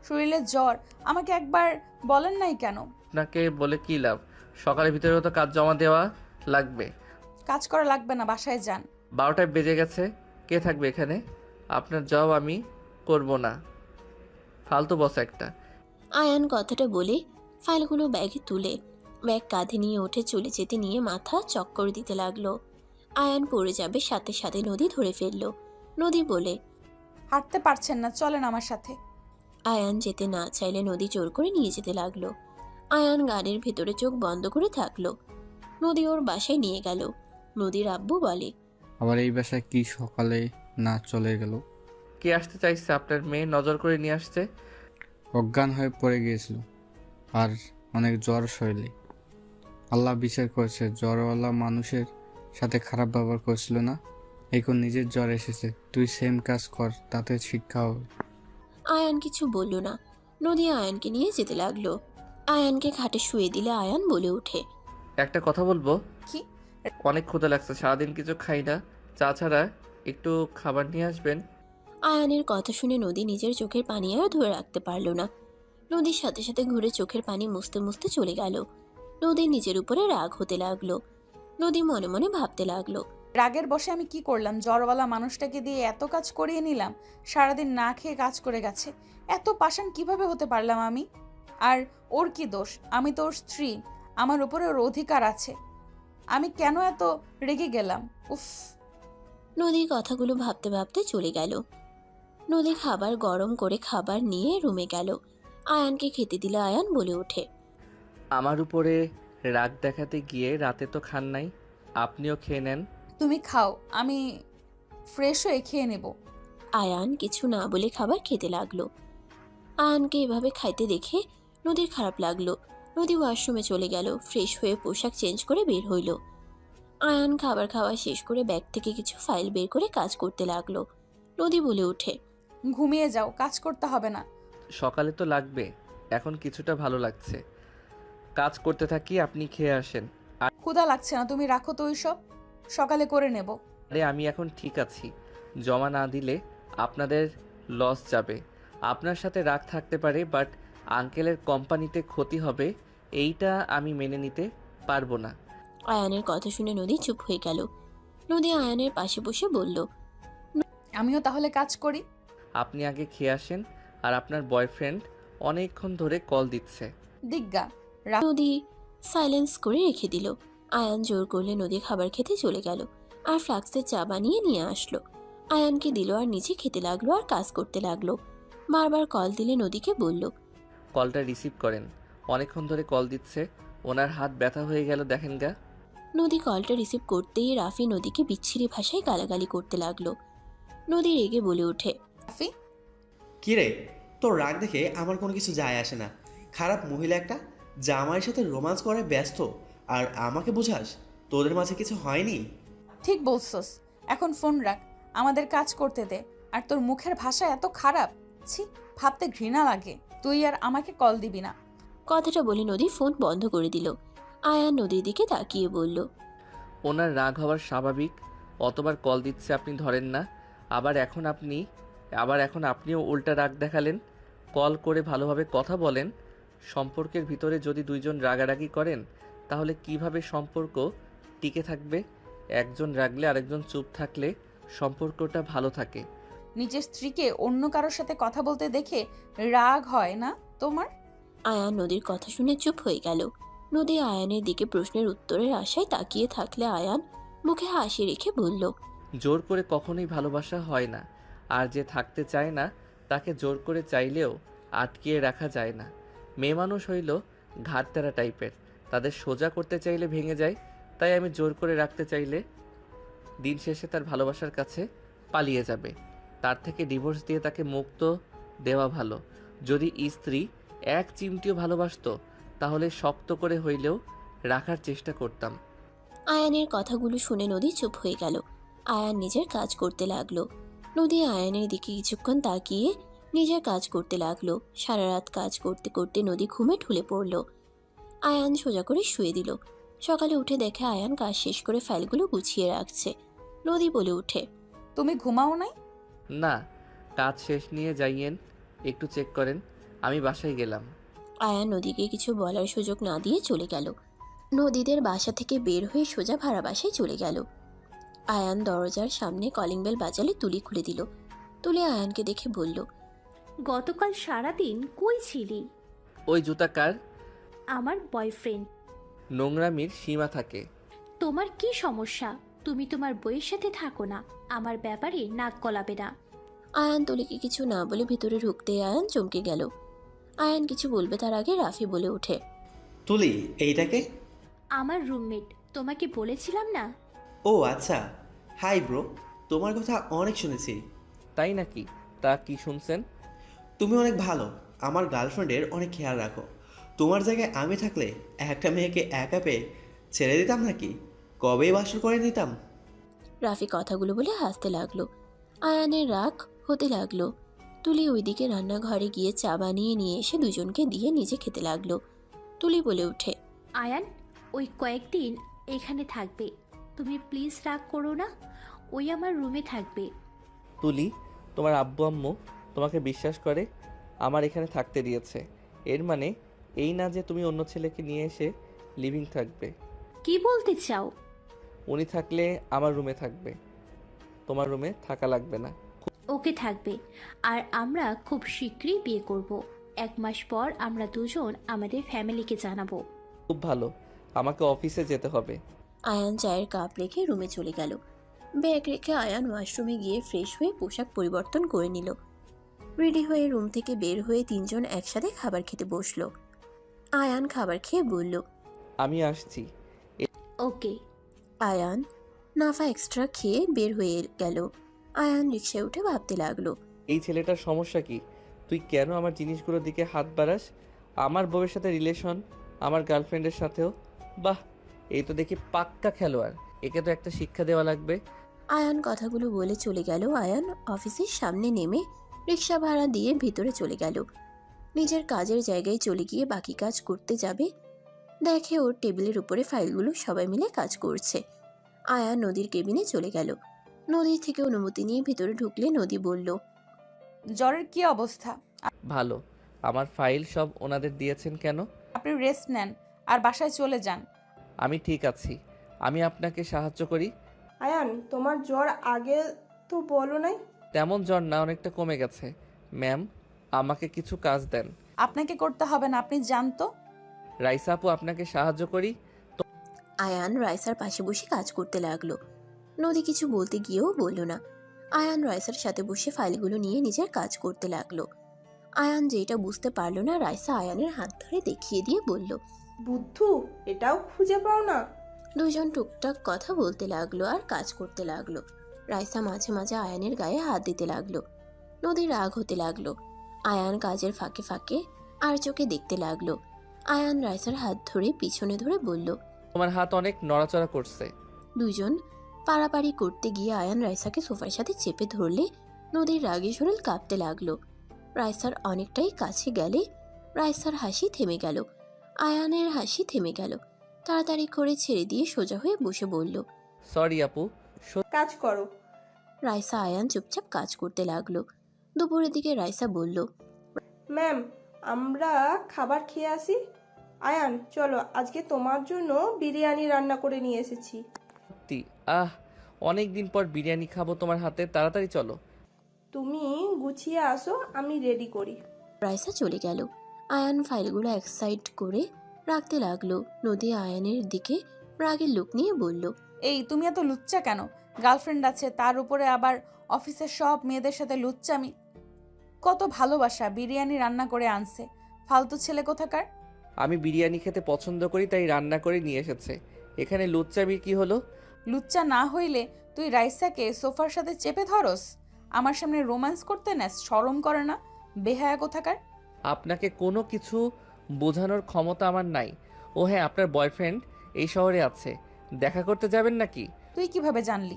শরীরে জ্বর, আমাকে একবার বলেন নাই কেন? আপনাকে বলে কি লাভ? সকালের ভিতরেও তো কাজ জমা দেওয়া লাগবে। কাজ করা লাগবে না, বাসায় যান। 12টায় বেজে গেছে, কে থাকবে এখানে? আপনার জব আমি করব না। ফালতু বস একটা। আয়ান কথাটা বলে ফাইলগুলো ব্যাগে তুলে ব্যাগ কাঁধে নিয়ে উঠে চলে যেতে নিয়ে মাথা চক্কর দিতে লাগলো। আয়ান পড়ে যাবে সাথে সাথে নদী ধরে ফেললো। নদী বলে, হাঁটতে পারছেন না, চলেন আমার সাথে। আয়ান যেতে না চাইলে নদী জোর করে নিয়ে যেতে লাগলো। আয়ান গাড়ির ভেতরে চোখ বন্ধ করে থাকলো। নদী ওর বাসায় নিয়ে গেল। নদীর আব্বু বলে, আবার এই বাসায় কি সকালে না চলে গেল? কে আসতে চাইছে? আপনার মেয়ে নজর করে নিয়ে আসছে। অজ্ঞান হয়ে পড়ে গিয়েছিল আর অনেক জ্বর শৈলে। আল্লাহ বিচার করেছে, জ্বরওয়ালা মানুষের সাথে খারাপ ব্যবহার করেছিল না? এখন নিজের জ্বর এসেছে, তুই সেম কাজ কর, তাতে শিক্ষা হবে। আয়ান কিছু বলল না। নদী আয়ানকে নিয়ে যেতে লাগলো। আয়ানকে খাটে শুয়ে দিলে আয়ান বলে ওঠে, একটা কথা বলবো? কি? অনেক ক্ষুধা লাগছে, সারাদিন কিছু খাই না। চা ছাড়া একটু খাবার নিয়ে আসবেন। আয়ানের কথা শুনে নদী নিজের চোখের পানি আর ধরে রাখতে পারল না। নদীর সাথে সাথে ঘুরে চোখের পানি মুছতে মুছতে চলে গেল। নদী নিজের উপরে রাগ হতে লাগলো। নদী মনে মনে ভাবতে লাগলো, রাগের বসে আমি কি করলাম? জ্বরওয়ালা মানুষটাকে দিয়ে এত কাজ করিয়ে নিলাম, সারাদিন না খেয়ে কাজ করে গেছে। এত পাষাণ কিভাবে হতে পারলাম আমি? আর ওর কি দোষ? আমি তো ওর স্ত্রী, আমার উপরে ওর অধিকার আছে। আমি কেন এত রেগে গেলাম? উফ। নদী কথাগুলো ভাবতে ভাবতে চলে গেল। নদী খাবার গরম করে খাবার নিয়ে রুমে গেল। আয়ানকে খেতে দিলে আয়ান বলে ওঠে, আমার উপরে রাগ দেখাতে গিয়ে রাতে তো খান নাই, আপনিও খেয়ে নেন। তুমি খাও, আমি ফ্রেশ হয়ে খেয়ে নেব। আয়ান কিছু না বলে খাবার খেতে লাগলো। আয়ানকে এভাবে খাইতে দেখে নদীর খারাপ লাগলো। নদী ওয়াশরুমে চলে গেল, ফ্রেশ হয়ে পোশাক চেঞ্জ করে বের হইল। আয়ান খাবার খাওয়া শেষ করে ব্যাগ থেকে কিছু ফাইল বের করে কাজ করতে লাগলো। নদী বলে ওঠে, ঘুমিয়ে যাও, কাজ করতে হবে না। সকালে তো লাগবে, এখন কিছুটা ভালো লাগছে। কাজ করতে থাকি, আপনি খেয়ে আসেন। ক্ষুধা লাগছে না, তুমি রাখো তো ওইসব, সকালে করে নেব। আরে আমি এখন ঠিক আছি, জমা না দিলে আপনাদের লস যাবে। আপনার সাথে রাগ থাকতে পারে, বাট আঙ্কেলের কোম্পানিতে ক্ষতি হবে, এইটা আমি মেনে নিতে পারবো না। আয়ানের কথা শুনে নদী চুপ হয়ে গেল। নদী আয়ানের পাশে বসে বলল, আমিও তাহলে কাজ করি। আপনি আগে খেয়ে আসেন, আর আপনার বয়ফ্রেন্ড অনেকক্ষণ ধরে কল দিচ্ছে। দিগ্গা। নদী সাইলেন্স করে রেখে দিল। আয়ান জোর করলে নদী খাবার খেতে চলে গেল আর ফ্লাক্সে চা বানিয়ে নিয়ে আসলো। আয়ানকে দিল আর নিজে খেতে লাগলো আর কাজ করতে লাগলো। বারবার কল দিলে নদীকে বলল, কলটা রিসিভ করেন, অনেকক্ষণ ধরে কল দিচ্ছে, ওনার হাত ব্যথা হয়ে গেল দেখেন গা। নদী কলটা রিসিভ করতেই রাফি নদীকে বিচ্ছিরি ভাষায় গালাগালি করতে লাগলো। নদী রেগে বলে ওঠে, রাফি, কি রে, তোর রাগ দেখে আমার কোনো কিছু যায় আসে না। খারাপ মহিলা একটা, জামাইয়ের সাথে রোমান্স করে ব্যস্ত, আর আমাকে বোঝাস তোদের মাঝে কিছু হয়নি। ঠিক বলছস, এখন ফোন রাখ, আমাদের কাজ করতে দে। আর তোর মুখের ভাষা এত খারাপ, ছি, ভাবতে ঘৃণা লাগে। তুই আর আমাকে কল দিবি না। কথাটা বলে নদী ফোন বন্ধ করে দিল। আয়ান নদীর দিকে তাকিয়ে বলল, ওনার রাগ হওয়ার স্বাভাবিক, অতবার কল দিচ্ছে আপনি ধরেন না, আবার এখন আপনিও উল্টা রাগ দেখালেন। কল করে ভালোভাবে কথা বলেন। সম্পর্কের ভিতরে যদি দুইজন রাগারাগি করেন তাহলে কিভাবে সম্পর্ক টিকে থাকবে? একজন রাগলে আরেকজন চুপ থাকলে সম্পর্কটা ভালো থাকে। নিজের স্ত্রীকে অন্য কারোর সাথে কথা বলতে দেখে রাগ হয় না তোমার? আয়ান নদীর কথা শুনে চুপ হয়ে গেল। নদী আয়ানের দিকে প্রশ্নের উত্তরের আশায় তাকিয়ে থাকলে আয়ান মুখে হাসি রেখে বলল, জোর করে কখনোই ভালোবাসা হয় না, আর যে থাকতে চায় না তাকে জোর করে চাইলেও আটকিয়ে রাখা যায় না। মেয়ে মানুষ হইল ঘাড়তেরা টাইপের, তাদের সোজা করতে চাইলে ভেঙে যায়। তাই আমি জোর করে রাখতে চাইলে দিন শেষে তার ভালোবাসার কাছে পালিয়ে যাবে। তার থেকে ডিভোর্স দিয়ে তাকে মুক্ত দেওয়া ভালো। যদি স্ত্রী এক চিমটিও ভালোবাসতো তাহলে শক্ত করে হইলেও রাখার চেষ্টা করতাম। আয়ানের কথাগুলো শুনে নদী চুপ হয়ে গেল। আয়ান নিজের কাজ করতে লাগলো। নদী আয়ানের দিকে কিছুক্ষণ তাকিয়ে নিজের কাজ করতে লাগলো। সারা রাত কাজ করতে করতে নদী ঘুমে ঢুলে পড়ল। আয়ান সোজা করে শুয়ে দিল। সকালে উঠে দেখে আয়ান কাজ শেষ করে ফাইলগুলো গুছিয়ে রাখছে। নদী বলে উঠে, তুমি ঘুমাও নাই? না, কাজ শেষ নিয়ে যাইয়েন, একটু চেক করেন, আমি বাসায় গেলাম। আয়ান নদীকে কিছু বলার সুযোগ না দিয়ে চলে গেল। নদীদের বাসা থেকে বের হয়ে সোজা ভাড়া বাসায় চলে গেল। আয়ান দরজার সামনে কলিং বেল বাজালে তুলি খুলে দিল। তুলি আয়ানকে দেখে বলল, গতকাল সারাদিন কই ছিলি? ওই জুতা কার? আমার বয়ফ্রেন্ড। নোংরামির সীমা থাকে। তোমার কি সমস্যা? তুমি তোমার বইয়ের সাথে থাকো না, আমার ব্যাপারে নাক গলাবে না। আয়ান তুলিকে কিছু না বলে ভিতরে ঢুকতে আয়ান চমকে গেল। আয়ান কিছু বলবে তার আগে রাফি বলে ওঠে, তুলি, এইটাকে? আমার রুমমেট, তোমাকে বলেছিলাম না? ও আচ্ছা, হাই ব্রো। তোমার কথা অনেক শুনেছি। তাই নাকি? তা কি শুনছেন? তুমি অনেক ভালো, আমার গার্লফ্রেন্ডের অনেক খেয়াল রাখো। তোমার জায়গায় আমি থাকলে একটা মেয়েকে একা পেয়ে ছেড়ে দিতাম নাকি? কবেই বাসর করে নিতাম। রাফি কথাগুলো বলে হাসতে লাগলো। আয়ানের রাগ হতে লাগলো। তুলি ওইদিকে রান্নাঘরে গিয়ে চা বানিয়ে নিয়ে এসে দুজনকে দিয়ে নিজে খেতে লাগলো। তুলি বলে ওঠে, আয়ান ওই কয়েকদিন এখানে থাকবে, তুমি প্লিজ রাগ করো না। ওই আমার রুমে থাকবে। তুলি, তোমার আব্বু আম্মু তোমাকে বিশ্বাস করে আমার এখানে থাকতে দিয়েছে। এর মানে এই না যে তুমি অন্য ছেলেকে নিয়ে এসে লিভিং থাকবে। কি বলতে চাও? উনি থাকলে আমার রুমে থাকবে, তোমার রুমে থাকা লাগবে না। ওকে থাকবে। আর আমরা খুব শীঘ্রই বিয়ে করব। 1 মাস পর আমরা দুজন আমাদের ফ্যামিলিকে জানাবো। খুব ভালো, আমাকে অফিসে যেতে হবে। আয়ান চায়ের কাপ রেখে রুমে চলে গেল। ব্যাগ রেখে আয়ান ওয়াশরুমে গিয়ে ফ্রেশ হয়ে পোশাক পরিবর্তন করে নিল। রেডি হয়ে রুম থেকে বের হয়ে তিনজন একসাথে খাবার খেতে বসলো। আয়ান খাবার খেয়ে বলল, আমি আসছি। ওকে। আয়ান নাফা এক্সট্রা খেয়ে বের হয়ে গেল। আয়ান রিক্সায় উঠে ভাবতে লাগলো, এই ছেলেটার সমস্যা কি? তুই কেন আমার জিনিসগুলোর দিকে হাত বাড়াস? আমার বউয়ের সাথে রিলেশন, আমার গার্লফ্রেন্ডের সাথেও। বাহ, এই তো দেখি পাক্কা খেলোয়াড়। একে তো একটা শিক্ষা দেওয়া লাগবে। আয়ান কথাগুলো বলে চলে গেল। আয়ান অফিসের সামনে নেমে রিক্সা ভাড়া দিয়ে ভিতরে চলে গেল। নিজের কাজের জায়গায় চলে গিয়ে বাকি কাজ করতে যাবে, দেখে ওর টেবিলের উপরে ফাইলগুলো সবাই মিলে কাজ করছে। আয়ান নদীর কেবিনে চলে গেল। নদী থেকে অনুমতি নিয়ে ভিতরে ঢুকলে নদী বলল, জ্বরের কি অবস্থা? ভালো। আমার ফাইল সব ওনাদের দিয়েছেন কেন? আপনি রেস্ট নেন আর বাসায় চলে যান। আমি ঠিক আছি, আমি আপনাকে সাহায্য করি। আয়ান, তোমার জ্বর আগে তো বলো নাই। তেমন জ্বর না, অনেকটা কমে গেছে। ম্যাম, আমাকে কিছু কাজ দেন। আপনাকে করতে হবে না, আপনি জানতো। রাইসা আপু, আপনাকে সাহায্য করি। আয়ান রাইসার পাশে বসে কাজ করতে লাগলো। নদী কিছু বলতে গিয়েও বলল না। আয়ান রাইসার সাথে বসে ফাইলগুলো নিয়ে নিজের কাজ করতে লাগলো। আয়ান যেটা বুঝতে পারলো না, রাইসা আয়ানের হাত ধরে দেখিয়ে দিয়ে বলল, বুদ্ধু, এটাও খুঁজে পাও না? দুজন টুকটাক কথা বলতে লাগলো আর কাজ করতে লাগলো। রাইসা মাঝে মাঝে আয়ানের গায়ে হাত দিতে লাগলো। নদী রাগ হতে লাগলো। আয়ান কাজের ফাঁকে ফাঁকে আর চোখে দেখতে লাগলো। আয়ান রাইসার হাত ধরে পিছনে ধরে বলল, তোমার হাত অনেক নড়াচড়া করছে। দুজন পাড়াপাড়ি করতে গিয়ে আয়ান রাইসাকে সোফার সাথে চেপে ধরলে নদীর রাগে শরীর কাঁপতে লাগলো। রাইসার অনেকটাই কাছে গেলে রাইসার হাসি থেমে গেল। আয়ানের হাসি থেমে গেল। তাড়াতাড়ি করে ছেড়ে দিয়ে সোজা হয়ে বসে বলল, সরি আপু। কাজ করো। রাইসা আয়ান চুপচাপ কাজ করতে লাগলো। দুপুরের দিকে রাইসা বলল, ম্যাম, আমরা খাবার খেয়ে আসি। আয়ান, চলো, আজকে তোমার জন্য বিরিয়ানি রান্না করে নিয়ে এসেছি। সত্যি? আহ, অনেক দিন পর বিরিয়ানি খাবো তোমার হাতে। তাড়াতাড়ি চলো। তুমি গুছিয়ে আসো, আমি রেডি করি। রাইসা চলে গেল। আয়ান ফাইলগুলো এক সাইড করে রাখতে লাগলো। নদী আয়ানের দিকে রাগের লোক নিয়ে বলল, এই তুমি এত লুচ্চা কেন? গার্লফ্রেন্ড আছে, তার উপরে আবার অফিসের সব মেয়েদের সাথে লুচ্চামি। কত ভালোবাসা, বিরিয়ানি রান্না করে আনছে। ফালতু ছেলে কোথাকার। আমি বিরিয়ানি খেতে পছন্দ করি, তাই রান্না করে নিয়ে এসেছে। এখানে লুচ্চামির কি হলো? লুচ্চা না হইলে তুই রাইসাকে সোফার সাথে চেপে ধরস, আমার সামনে রোম্যান্স করতে নেস? শরম করে না? বেহায়া কোথাকার। আপনাকে কোনো কিছু বোঝানোর ক্ষমতা আমার নাই। ও হ্যাঁ, আপনার বয়ফ্রেন্ড এই শহরে আছে, দেখা করতে যাবেন নাকি? তুই কিভাবে জানলি?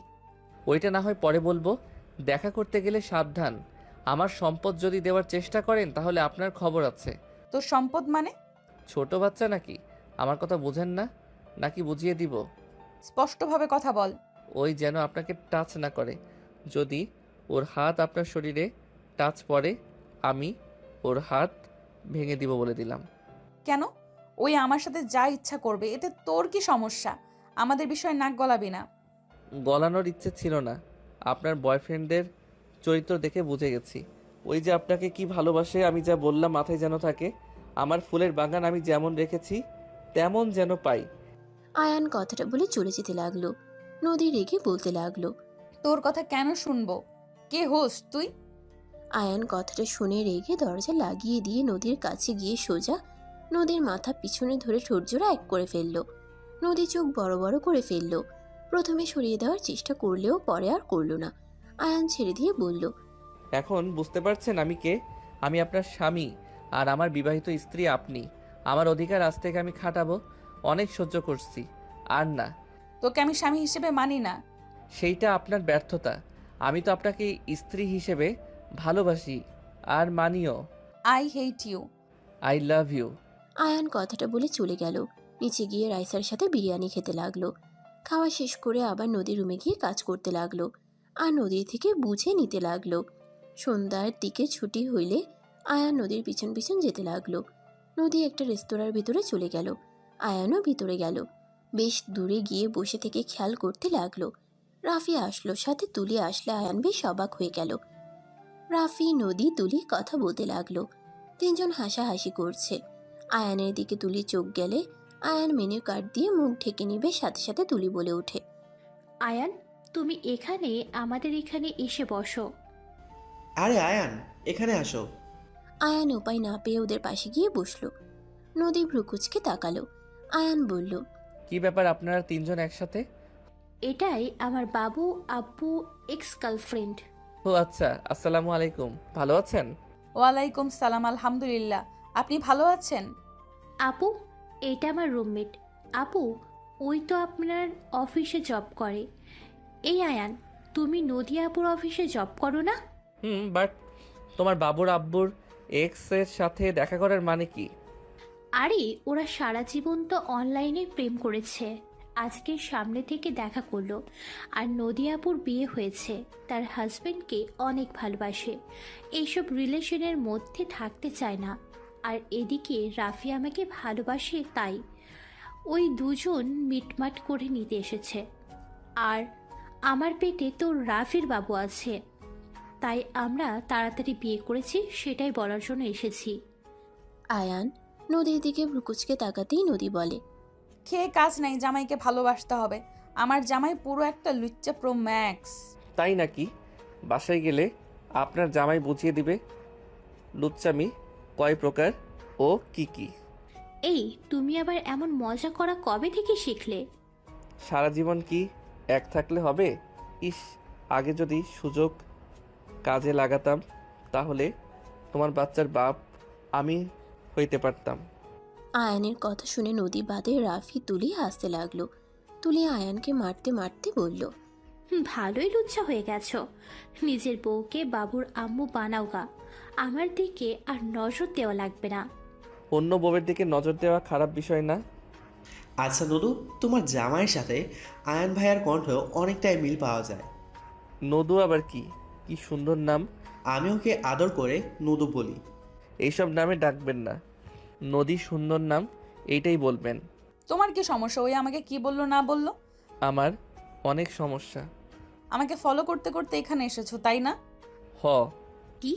ওইটা না হয় পরে বলবো। দেখা করতে গেলে সাবধান। আমার সম্পদ যদি দেওয়ার চেষ্টা করেন তাহলে আপনার খবর আছে। তোর সম্পদ মানে? ছোট বাচ্চা নাকি? আমার কথা বুঝেন না? নাকি বুঝিয়ে দিব? স্পষ্টভাবে কথা বল। ওই যেন আপনাকে টাচ না করে। যদি ওর হাত আপনার শরীরে টাচ পড়ে, আমি ওর হাত ভেঙে দিব বলে দিলাম। কেন? ওই আমার সাথে যা ইচ্ছা করবে, এতে তোর কি সমস্যা? আমাদের বিষয়ে নাক গলাবি না। গলানোর ইচ্ছে ছিল না, আপনার বয়ফ্রেন্ডের চরিত্র দেখে বুঝে গেছি। ওই যে আপনাকে কি ভালোবাসে আমি যা বললাম মাথায় যেন থাকে। আমার ফুলের বাগান আমি যেমন রেখেছি তেমন যেন পাই। আয়ান কথাটা বলে চলে যেতে লাগলো। নদী রেগে বলতে লাগলো। তোর কথা কেন শুনবো? কে হোস তুই? আয়ান কথাটা শুনে রেগে দরজা লাগিয়ে দিয়ে নদীর কাছে গিয়ে সোজা নদীর মাথা পিছনে ধরে ঠোঁটজোড়া এক করে ফেলল। নদী চোখ বড় বড় করে ফেলল। প্রথমে সরিয়ে দেওয়ার চেষ্টা করলেও পরে আর করলো না। আয়ান ছেড়ে দিয়ে বলল, এখন বুঝতে পারছেন আমি কে? আমি আপনার স্বামী আর আমার বিবাহিত স্ত্রী আপনি। আমার অধিকার আজ থেকে আমি খাটাবো। অনেক সহ্য করছি, আর না। তোকে আমি স্বামী হিসেবে মানি না। সেইটা আপনার ব্যর্থতা। আমি তো আপনাকে স্ত্রী হিসেবে ভালোবাসি আর মানিও। I hate you. I love you. Ayan কথাটা বলে চলে গেল। নিচে গিয়ে রাইসার সাথে বিরিয়ানি খেতে লাগলো। খাওয়া শেষ করে আবার নদীর রুমে গিয়ে কাজ করতে লাগলো আর নদীর থেকে বুঝে নিতে লাগলো। সন্ধ্যার দিকে ছুটি হইলে আয়ান নদীর পিছন পিছন যেতে লাগলো। নদী একটা রেস্তোরাঁর ভিতরে চলে গেল। আয়ানও ভিতরে গেল। বেশ দূরে গিয়ে বসে থেকে খেয়াল করতে লাগলো। রাফি আসলো, সাথে তুলি আসলে আয়ান বেশ অবাক হয়ে গেল। রাফি, নদী, তুলি কথা বলতে লাগলো। তিনজন হাসাহাসি করছে। আয়ানের দিকে তুলি চোখ গেলে আয়ান মেনু কার্ড দিয়ে মুখ ঢেকে নিবে, সাথে সাথে তুলি বলে ওঠে, আয়ান, তুমি এখানে আমাদের এখানে এসে বসো। আরে আয়ান, এখানে আসো। আয়ান উপায় না পেয়ে ওদের পাশে গিয়ে বসলো। নদী ভ্রুকুচকে তাকালো। আয়ান বলল, কি ব্যাপার আপনারা তিনজন একসাথে? এটাই আমার বাবু, আব্বু, এক্স গার্লফ্রেন্ড। ও আচ্ছা, আসসালামু আলাইকুম। ভালো আছেন? ওয়ালাইকুম সালাম, আলহামদুলিল্লাহ। আপনি ভালো আছেন? আপু, এটা আমার রুমমেট। আপু, ওই তো আপনার অফিসে জব করে। এই আয়ান, তুমি নদী আপুর অফিসে জব করো না? বাট তোমার বাবুর আব্বুর এক্স এর সাথে দেখা করার মানে কি? আরে, ওরা সারা জীবন তো অনলাইনে প্রেম করেছে, আজকে সামনে থেকে দেখা করলো। আর নদী আপুর বিয়ে হয়েছে, তার হাজবেন্ডকে অনেক ভালোবাসে, এইসব রিলেশনের মধ্যে থাকতে চায় না। আর এদিকে রাফি আমাকে ভালোবাসে, তাই ওই দুজন মিটমাট করে নিতে এসেছে। আর আমার পেটে তো রাফির বাবু আছে, তাই আমরা তাড়াতাড়ি বিয়ে করেছি, সেটাই বলার জন্য এসেছি। আয়ান নদীর দিকে ভ্রুকুচকে তাকাতেই নদী বলে, খেয়ে কাজ নাই, জামাইকে ভালোবাসতে হবে। আমার জামাই পুরো একটা লুচ্চা প্রো ম্যাক্স। তাই নাকি? বাসায় গেলে আপনার জামাই বুঝিয়ে দিবে লুচ্চামি কয় প্রকার ও কি কি। এই, তুমি আবার এমন মজা করা কবে থেকে শিখলে? সারা জীবন কি এক থাকলে হবে? ইস, আগে যদি সুযোগ কাজে লাগাতাম তাহলে তোমার বাচ্চার বাপ আমি হইতে পারতাম। আয়ানের কথা শুনে নদী বাদে রাফি, তুলি হাসতে লাগলো। তুলি আয়ানকে মারতে মারতে বলল, ভালোই লুচ্ছা হয়ে গেছো। নিজের বউকে বাবুর আম্মু বানাও গা। আমার দিকে আর নজর দেওয়া লাগবে না। অন্য বউয়ের দিকে নজর দেওয়া খারাপ বিষয় না। আচ্ছা নদু, তোমার জামাইয়ের সাথে আয়ান ভাইয়ার কণ্ঠ অনেকটাই মিল পাওয়া যায়। নদু আবার কি? কি সুন্দর নাম। আমি ওকে আদর করে নদু বলি। এইসব নামে ডাকবেন না, নদী সুন্দর নাম এইটাই বলবেন। তোমার কি সমস্যা? ওই আমাকে কি বললো না বললো? আমার অনেক সমস্যা। আমাকে ফলো করতে করতে এখানে এসেছো, তাই না? হ। কি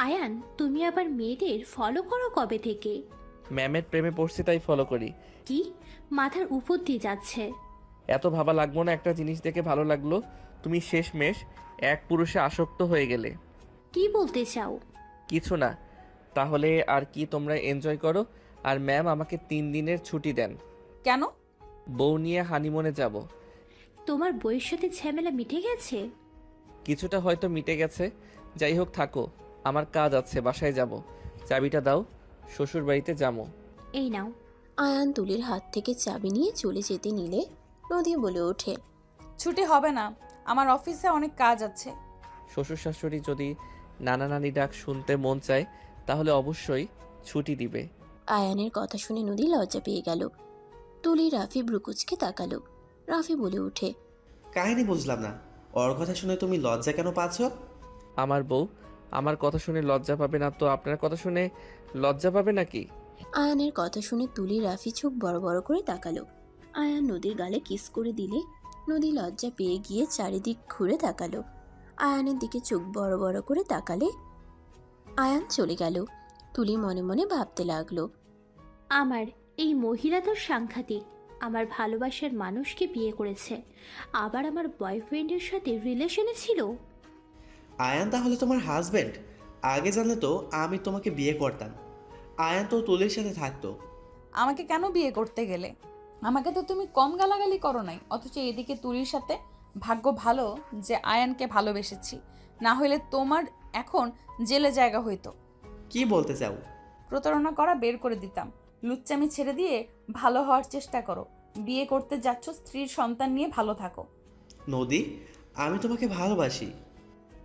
আয়ান, তুমি আবার মেয়েদের ফলো করো কবে থেকে? ম্যামের প্রেমে পড়ছি তাই ফলো করি। কি মাথার উপর দিয়ে যাচ্ছে? এত ভাবা লাগবো না, একটা জিনিস দেখে ভালো লাগলো, তুমি শেষমেশ এক পুরুষে আসক্ত হয়ে গেলে। কি বলতে চাও? কিছু না। তাহলে আর কি, তোমরা এনজয় করো। আর ম্যাম আমাকে 3 দিনের ছুটি দেন। কেন? বউ নিয়ে হানিমুনে যাব। তোমার বইয়ের সাথে ঝামেলা মিটে গেছে? কিছুটা হয়তো মিটে গেছে। যাই হোক, থাকো, আমার কাজ আছে, বাসায় যাব। চাবিটা দাও, শ্বশুর বাড়িতে যাবো। এই নাও। আয়ান তুলির হাত থেকে চাবি নিয়ে চলে যেতে নিলে নদী বলে ওঠে, ছুটি হবে না, আমার অফিসে অনেক কাজ আছে। শ্বশুর শাশুড়ি যদি নানা নানি ডাক শুনতে মন চায় তাহলে অবশ্যই ছুটি দিবে। আয়ানের কথা শুনে নদী লজ্জা পেয়ে গেল। তুলি রাফি ভ্রুকুচকে তাকালো। রাফি বলে ওঠে, কাহিনী বুঝলাম না, ওর কথা শুনে তুমি লজ্জা কেন পাচ্ছ? আমার বউ আমার কথা শুনে লজ্জা পাবে না তো আপনার কথা শুনে লজ্জা পাবে নাকি? আয়ানের কথা শুনে তুলি রাফি চোখ বড় বড় করে তাকালো। আয়ান নদীর গালে কিস করে দিলে নদী লজ্জা পেয়ে গিয়ে চারিদিক ঘুরে তাকালো। আয়ানের দিকে চোখ বড় বড় করে তাকালে আয়ান চলে গেল। তুলি মনে মনে ভাবতে লাগলো। আমার এই মহিলা তো সাংঘাতিক। আমার ভালোবাসার মানুষকে বিয়ে করেছে, আবার আমার বয়ফ্রেন্ডের সাথে রিলেশনে ছিল। আয়ান তাহলে তোমার হাজবেন্ড? আগে জানলে তো আমি তোমাকে বিয়ে করতাম। আয়ান তো তুলির সাথে থাকতো। আমাকে কেন বিয়ে করতে গেলে? আমাকে তো তুমি কম গালাগালি করো নাই, অথচ এদিকে তুলির সাথে। ভাগ্য ভালো যে আয়ানকে ভালোবেসেছি, না হলে তোমার এখন জেলে জায়গা হইতো। কি বলতে চাও? প্রতারণা করা বের করে দিতাম। লুচ্চামি ছেড়ে দিয়ে ভালো হওয়ার চেষ্টা করো। বিয়ে করতে যাচ্ছ, স্ত্রীর সন্তান নিয়ে ভালো থাকো। নদী, আমি তোমাকে ভালোবাসি।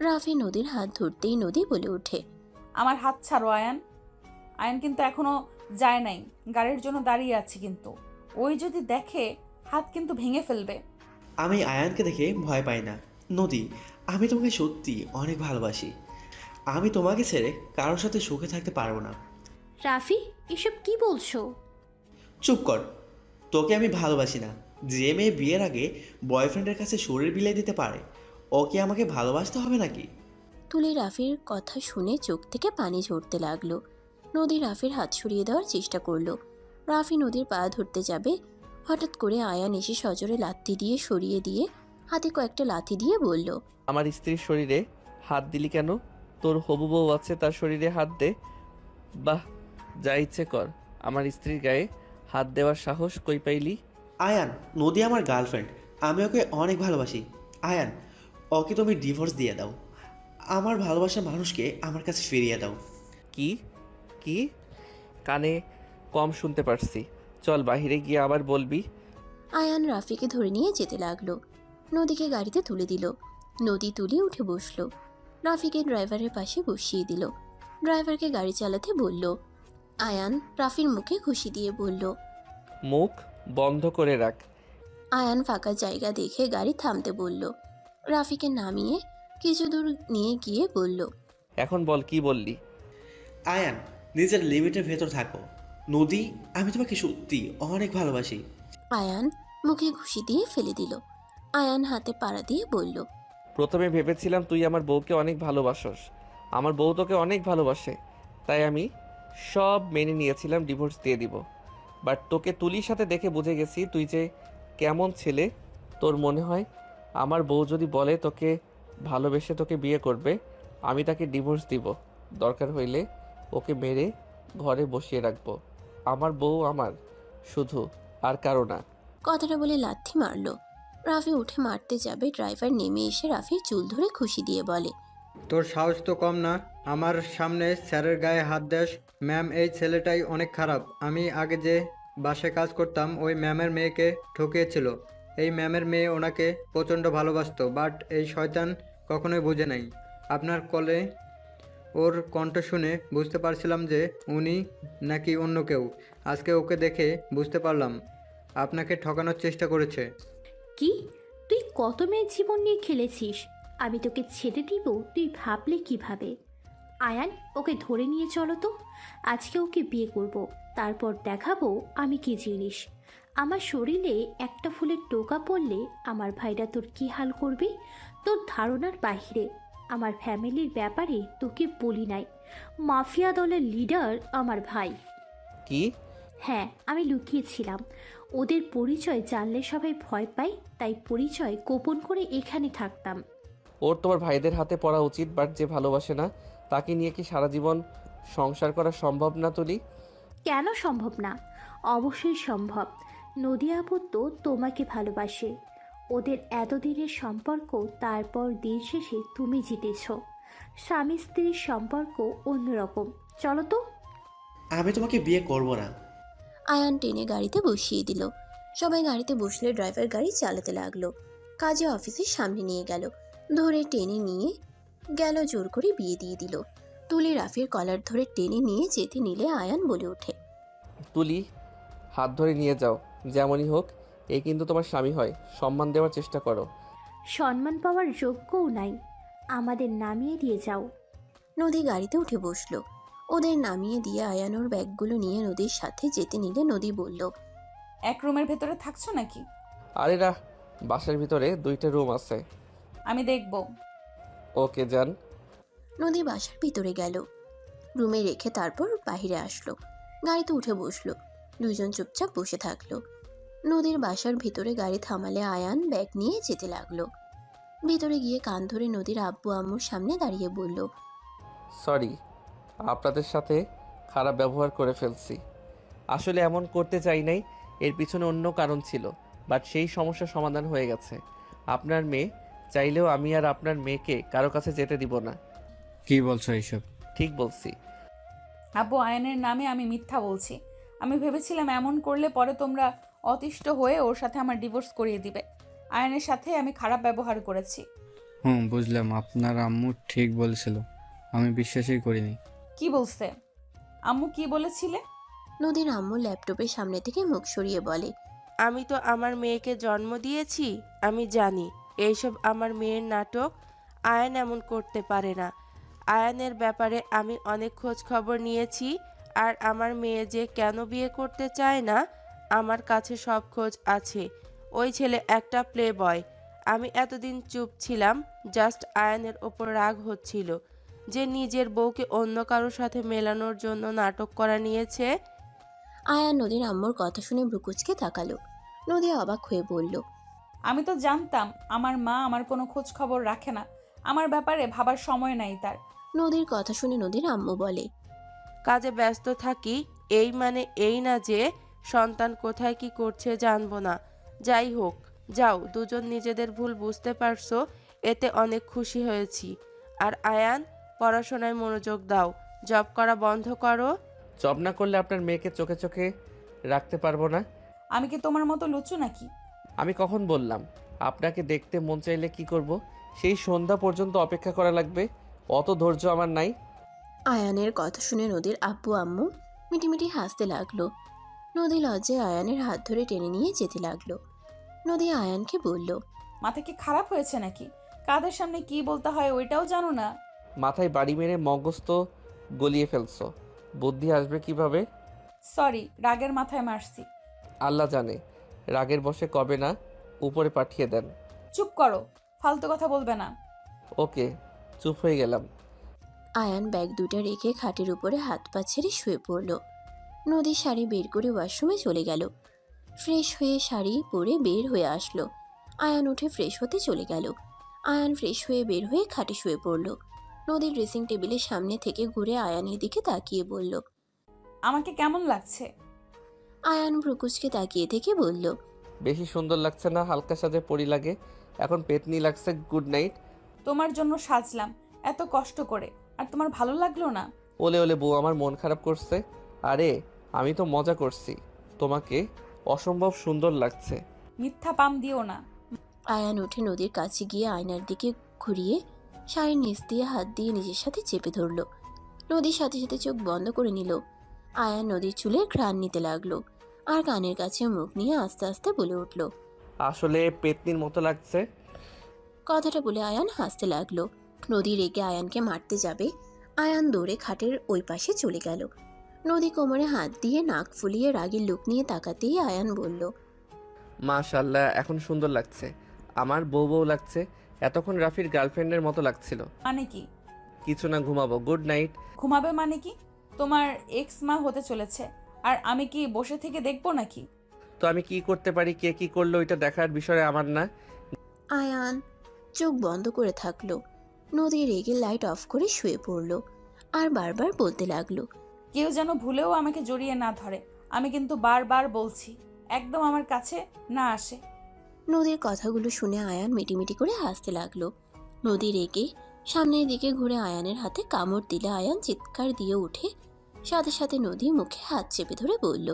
রাফি নদীর হাত ধরতেই নদী বলে ওঠে। আমার হাত ছাড়ো আয়ান। আয়ান কিন্তু এখনো যায় নাই, গাড়ির জন্য দাঁড়িয়ে আছে, কিন্তু ওই যদি দেখে হাত কিন্তু ভেঙে ফেলবে। আমি আয়ানকে দেখে ভয় পাই না। নদী, আমি তোমাকে সত্যি অনেক ভালোবাসি। আমি তোমাকে ছেড়ে কারোর সাথে সুখে থাকতে পারবো না। রাফি, এসব কি বলছো? চুপ কর। তোকে আমি ভালোবাসি না। যে মেয়ে বিয়ের আগে বয়ফ্রেন্ডের কাছে শরীর বিলিয়ে দিতে পারে, ওকে আমাকে ভালোবাসতে হবে নাকি? তুলি রাফির কথা শুনে চোখ থেকে পানি ঝরতে লাগলো। নদী রাফির হাত সরিয়ে দেওয়ার চেষ্টা করলো। রাফি নদীর পা ধরতে যাবে, হঠাৎ করে আয়ান এসে সজোরে লাথি দিয়ে সরিয়ে দিয়ে হাতে কয়েকটা লাথি দিয়ে বলল, আমার স্ত্রীর শরীরে হাত দিলি কেন? তোর হবু বউ আছে, তার শরীরে হাত দে। বাহ, যা ইচ্ছে কর। আমার স্ত্রীর গায়ে হাত দেওয়ার সাহস কই পাইলি? আয়ান, নদী আমার গার্লফ্রেন্ড। আমি ওকে অনেক ভালোবাসি। আয়ান, ওকে তুমি ডিভোর্স দিয়ে দাও। আমার ভালোবাসার মানুষকে আমার কাছে ফিরিয়ে দাও। কি কি? কানে কম শুনতে পারছি। চল বাহিরে গিয়ে আবার বলবি। আয়ান রাফিকে ধরে নিয়ে যেতে লাগলো। নদীকে গাড়িতে তুলে দিল। নদী তুলে উঠে বসলো। রাফিকে ড্রাইভারের পাশে বসিয়ে দিল। ড্রাইভারকে গাড়ি চালাতে বলল। আয়ান রাফির মুখে ঘুষি দিয়ে বলল, মুখ বন্ধ করে রাখ। আয়ান ফাঁকা জায়গা দেখে গাড়ি থামতে বলল। রাফিকে নামিয়ে কিছু দূর নিয়ে গিয়ে বলল, এখন বল কি বললি? আয়ান, নিজের লিমিটের ভেতর থাকো। নদী, আমি তোমাকে সত্যি অনেক ভালোবাসি। আয়ান মুখে ঘুষি দিয়ে ফেলে দিল। আয়ান হাতে পাড়া দিয়ে বলল, প্রথমে ভেবেছিলাম তুই আমার বউকে অনেক ভালোবাসস, আমার বউ তোকে অনেক ভালোবাসে, তাই আমি সব মেনে নিয়েছিলাম, ডিভোর্স দিয়ে দিব। বাট তোকে তুলির সাথে দেখে বুঝে গেছি তুই যে কেমন ছেলে। তোর মনে হয় আমার বউ যদি বলে তোকে ভালোবেসে তোকে বিয়ে করবে, আমি তাকে ডিভোর্স দিব। দরকার হইলে ওকে মেরে ঘরে বসিয়ে রাখবো। আমার বউ আমার, শুধু, আর কারো না। কথাটা বলে লাথি মারলো। রাফি উঠে মারতে যাবে, ড্রাইভার নেমে এসে রাফির চুল ধরে খুশি দিয়ে বলে, তোর সাহস তো কম না, আমার সামনে স্যারের গায়ে হাত দেস। ম্যাম, এই ছেলেটাই অনেক খারাপ। আমি আগে যে বাসায় কাজ করতাম ওই ম্যামের মেয়েকে ঠকিয়েছিল। এই ম্যামের মেয়ে ওনাকে প্রচণ্ড ভালোবাসতো, বাট এই শয়তান কখনোই বুঝে নাই। আপনার কলে ওর কণ্ঠ শুনে বুঝতে পারছিলাম যে উনি নাকি অন্য কেউ। আজকে ওকে দেখে বুঝতে পারলাম আপনাকে ঠকানোর চেষ্টা করেছে। কি? তুই কত মেয়ের জীবন নিয়ে খেলেছিস? আমি তোকে ছেড়ে দিব তুই ভাবলে কিভাবে? আয়ান, ওকে ধরে নিয়ে চলো তো। আজকে ওকে বিয়ে করব, তারপর দেখাবো আমি কি জিনিস। আমার শরীরে একটা ফুলের টোকা পড়লে আমার ভাইরা তোর কি হাল করবে তোর ধারণার বাহিরে। আমার ফ্যামিলির ব্যাপারে তোকে বলি নাই, মাফিয়া দলের লিডার আমার ভাই। কি? হ্যাঁ, আমি লুকিয়েছিলাম। ওদের পরিচয় জানলে সবাই ভয় পায়, তাই পরিচয় গোপন করে এখানে থাকতাম। ওর তোমার ভাইদের হাতে পড়া উচিত, বাট যে ভালোবাসে না তাকে নিয়ে কি সারা জীবন সংসার করা সম্ভব না তুলি? কেন সম্ভব না? অবশ্যই সম্ভব। নদী আপু তো তোমাকে ভালোবাসে। ওদের এতদিনের সম্পর্ক, তারপর দিন শেষে তুমি জিতেছ। স্বামী স্ত্রীর সম্পর্ক অন্যরকম। চলো তো। আমি তোমাকে বিয়ে করব না। আয়ান টেনে গাড়িতে বসিয়ে দিল। সবাই গাড়িতে বসলে ড্রাইভার গাড়ি চালাতে লাগলো। কাজে অফিসের সামনে নিয়ে গেল, ধরে টেনে নিয়ে গেল, জোর করে বিয়ে দিয়ে দিল। তুলি রাফির কলার ধরে টেনে নিয়ে যেতে নিলে আয়ান বলে ওঠে, তুলি, হাত ধরে নিয়ে যাও, যেমনই হোক এই কিন্তু তোমার স্বামী হয়, সম্মান দেওয়ার চেষ্টা করো। সম্মান পাওয়ার যোগ্যও নাই, আমাদের নামিয়ে দিয়ে যাও। নদী গাড়িতে উঠে বসলো। ওদের নামিয়ে দিয়ে আয়ান ওর ব্যাগগুলো নিয়ে নদীর সাথে যেতে নিলে নদী বলল, এক রুমের ভেতরে থাকছো নাকি? আরে না, বাসার ভিতরে 2টা রুম আছে। আমি দেখব। ওকে যান। নদী বাসার ভিতরে গেল। রুমে রেখে তারপর বাইরে আসলো। গাড়িতে উঠে বসলো। দুইজন চুপচাপ বসে থাকলো। নদীর বাসার ভিতরে গাড়ি থামালে আয়ান ব্যাগ নিয়ে যেতে লাগলো। ভিতরে গিয়ে কান ধরে নদীর আব্বু আম্মুর সামনে দাঁড়িয়ে বলল, সরি, আপনাদের সাথে খারাপ ব্যবহার করে ফেলছি। আসলে এমন করতে চাই নাই, এর পিছনে অন্য কারণ ছিল, বাট সেই সমস্যার সমাধান হয়ে গেছে। আপনার মেয়ে চাইলেও আমি আর আপনার মেয়েকে কারো কাছে যেতে দিব না। কি বলছো এইসব? ঠিক বলছি। আব্বু, আয়ানের নামে আমি মিথ্যা বলছি। আমি ভেবেছিলাম এমন করলে পরে তোমরা অতিষ্ঠ হয়ে ওর সাথে আমার ডিভোর্স করিয়ে দিবে। আয়ানের সাথে আমি খারাপ ব্যবহার করেছি। বুঝলাম। আপনার আম্মু ঠিক বলেছিল, আমি বিশ্বাসই করিনি। কি বলছে? আম্মু কি বলেছিলে? নদীর আম্মু ল্যাপটপের সামনে থেকে মুখ সরিয়ে বলে, আমি তো আমার মেয়েকে জন্ম দিয়েছি, আমি জানি এইসব আমার মেয়ের নাটক। আয়ান এমন করতে পারে না। আয়ানের ব্যাপারে আমি অনেক খোঁজ খবর নিয়েছি, আর আমার মেয়ে যে কেন বিয়ে করতে চায় না আমার কাছে সব খোঁজ আছে। ওই ছেলে একটা প্লে বয়। আমি এতদিন চুপ ছিলাম, জাস্ট আয়ানের ওপর রাগ হচ্ছিল যে নিজের বউকে অন্য কারোর সাথে মেলানোর জন্য নাটক করা নিয়েছে। আয়ান নদীর আম্মুর কথা শুনে ভ্রুকুচকে তাকালো। নদী অবাক হয়ে বলল, আমি তো জানতাম আমার মা আমার কোনো খোঁজ খবর রাখে না। আমার ব্যাপারে ভাবার সময় নাই তার। নদীর কথা শুনে নদীর আম্মু বলে, কাজে ব্যস্ত থাকি এই মানে এই না যে সন্তান কোথায় কি করছে জানবো না। যাই হোক, যাও, দুজন নিজেদের ভুল বুঝতে পারছো, এতে অনেক খুশি হয়েছি। আর আয়ান, পড়াশোনায় মনোযোগ দাও, জব করা বন্ধ করো। জব না করলে আপনার মেয়েকে চোখে চোখে রাখতে পারবো না। আমি কি তোমার মতো লুচু নাকি? আমি কখন বললাম আপনাকে দেখতে মন চাইলে কি করব? সেই সন্ধ্যা পর্যন্ত অপেক্ষা করা লাগবে? অত ধৈর্য আমার নাই। আয়ানের কথা শুনে নদীর আব্বু আম্মু মিটিমিটি হাসতে লাগলো। নদী লজ্জায় আয়ানের হাত ধরে টেনে নিয়ে যেতে লাগলো। নদী আয়ানকে বলল, মাথা কি খারাপ হয়েছে নাকি? কাদের সামনে কি বলতে হয় ওইটাও জানো না? মাথায় বাড়ি মেরে মগজ তো গলিয়ে ফেলছো, বুদ্ধি আসবে কিভাবে? সরি, রাগের মাথায় মারছি। আল্লাহ জানে রাগের বশে কবে না উপরে পাঠিয়ে দেন। চুপ করো, ফালতু কথা বলবে না। ওকে, চুপ হয়ে গেলাম। আয়ান ব্যাগ দুটো রেখে খাটের উপরে হাত পা ছেড়ে শুয়ে পড়ল। নদী শাড়ি বের করে ওয়াশরুমে চলে গেল। ফ্রেশ হয়ে শাড়ি পরে বের হয়ে আসলো। আয়ান উঠে ফ্রেশ হতে চলে গেল। আয়ান ফ্রেশ হয়ে বের হয়ে খাটে শুয়ে পড়ল। নদী ড্রেসিং টেবিলের সামনে থেকে ঘুরে আয়ানের দিকে তাকিয়ে বলল, আমাকে কেমন লাগছে? আয়ান ভ্রুকুচকে তাকিয়ে থেকে বলল, বেশি সুন্দর লাগছে না, হালকা সাজে পরি লাগে। এখন পেতনি লাগছে। Good night. তোমার জন্য সাজলাম এত কষ্ট করে, আর তোমার ভালো লাগলো না? ওলে ওলে বউ আমার মন খারাপ করছে। আরে আমি তো মজা করছি, তোমাকে অসম্ভব সুন্দর লাগছে। মিথ্যা পাম দিও না। আয়ান উঠে নদীর কাছে গিয়ে আয়নার দিকে ঘুরিয়ে শাড়ির নিচ দিয়ে হাত দিয়ে নিজের সাথে চেপে ধরল। নদীর সাথে সাথে চোখ বন্ধ করে নিল। আয়ান নদীর চুলের ঘ্রাণ নিতে লাগলো আর কানের কাছে মুখ নিয়ে আস্তে আস্তে বলে উঠল, আসলে পেতনির মতো লাগছে। কথাটা বলে আয়ান হাসতে লাগলো। নদী রেগে আয়ানকে মারতে যাবে। আয়ান দৌড়ে খাটের ওই পাশে চলে গেল। নদী কোমরে হাত দিয়ে নাক ফুলিয়ে রাগের লুক নিয়ে তাকাতেই আয়ান বলল, মাশাআল্লাহ, এখন সুন্দর লাগছে। আমার বউ বউ লাগছে। এতক্ষণ রাফির গার্লফ্রেন্ডের মতো লাগছিল। মানে কি? কিছু না, ঘুমাবো। Good night. ঘুমাবে মানে কি? তোমার এক্স মা হতে চলেছে, আর আমি কি বসে থেকে দেখবো নাকি? তো আমি কি করতে পারি, কে কি করলো এটা দেখার বিষয় আমার না। আয়ান চোখ বন্ধ করে থাকলো। নদী রেগে লাইট অফ করে শুয়ে পড়ল আর বারবার বলতে লাগলো, কেউ যেন ভুলেও আমাকে জড়িয়ে না ধরে। আমি কিন্তু বারবার বলছি, একদম আমার কাছে না আসে। নদীর কথাগুলো শুনে আয়ান মিটিমিটি করে হাসতে লাগলো। নদী রেগে সামনের দিকে ঘুরে আয়ানের হাতে কামড় দিলে আয়ান চিৎকার দিয়ে উঠে সাথে সাথে নদী মুখে হাত চেপে ধরে বলল,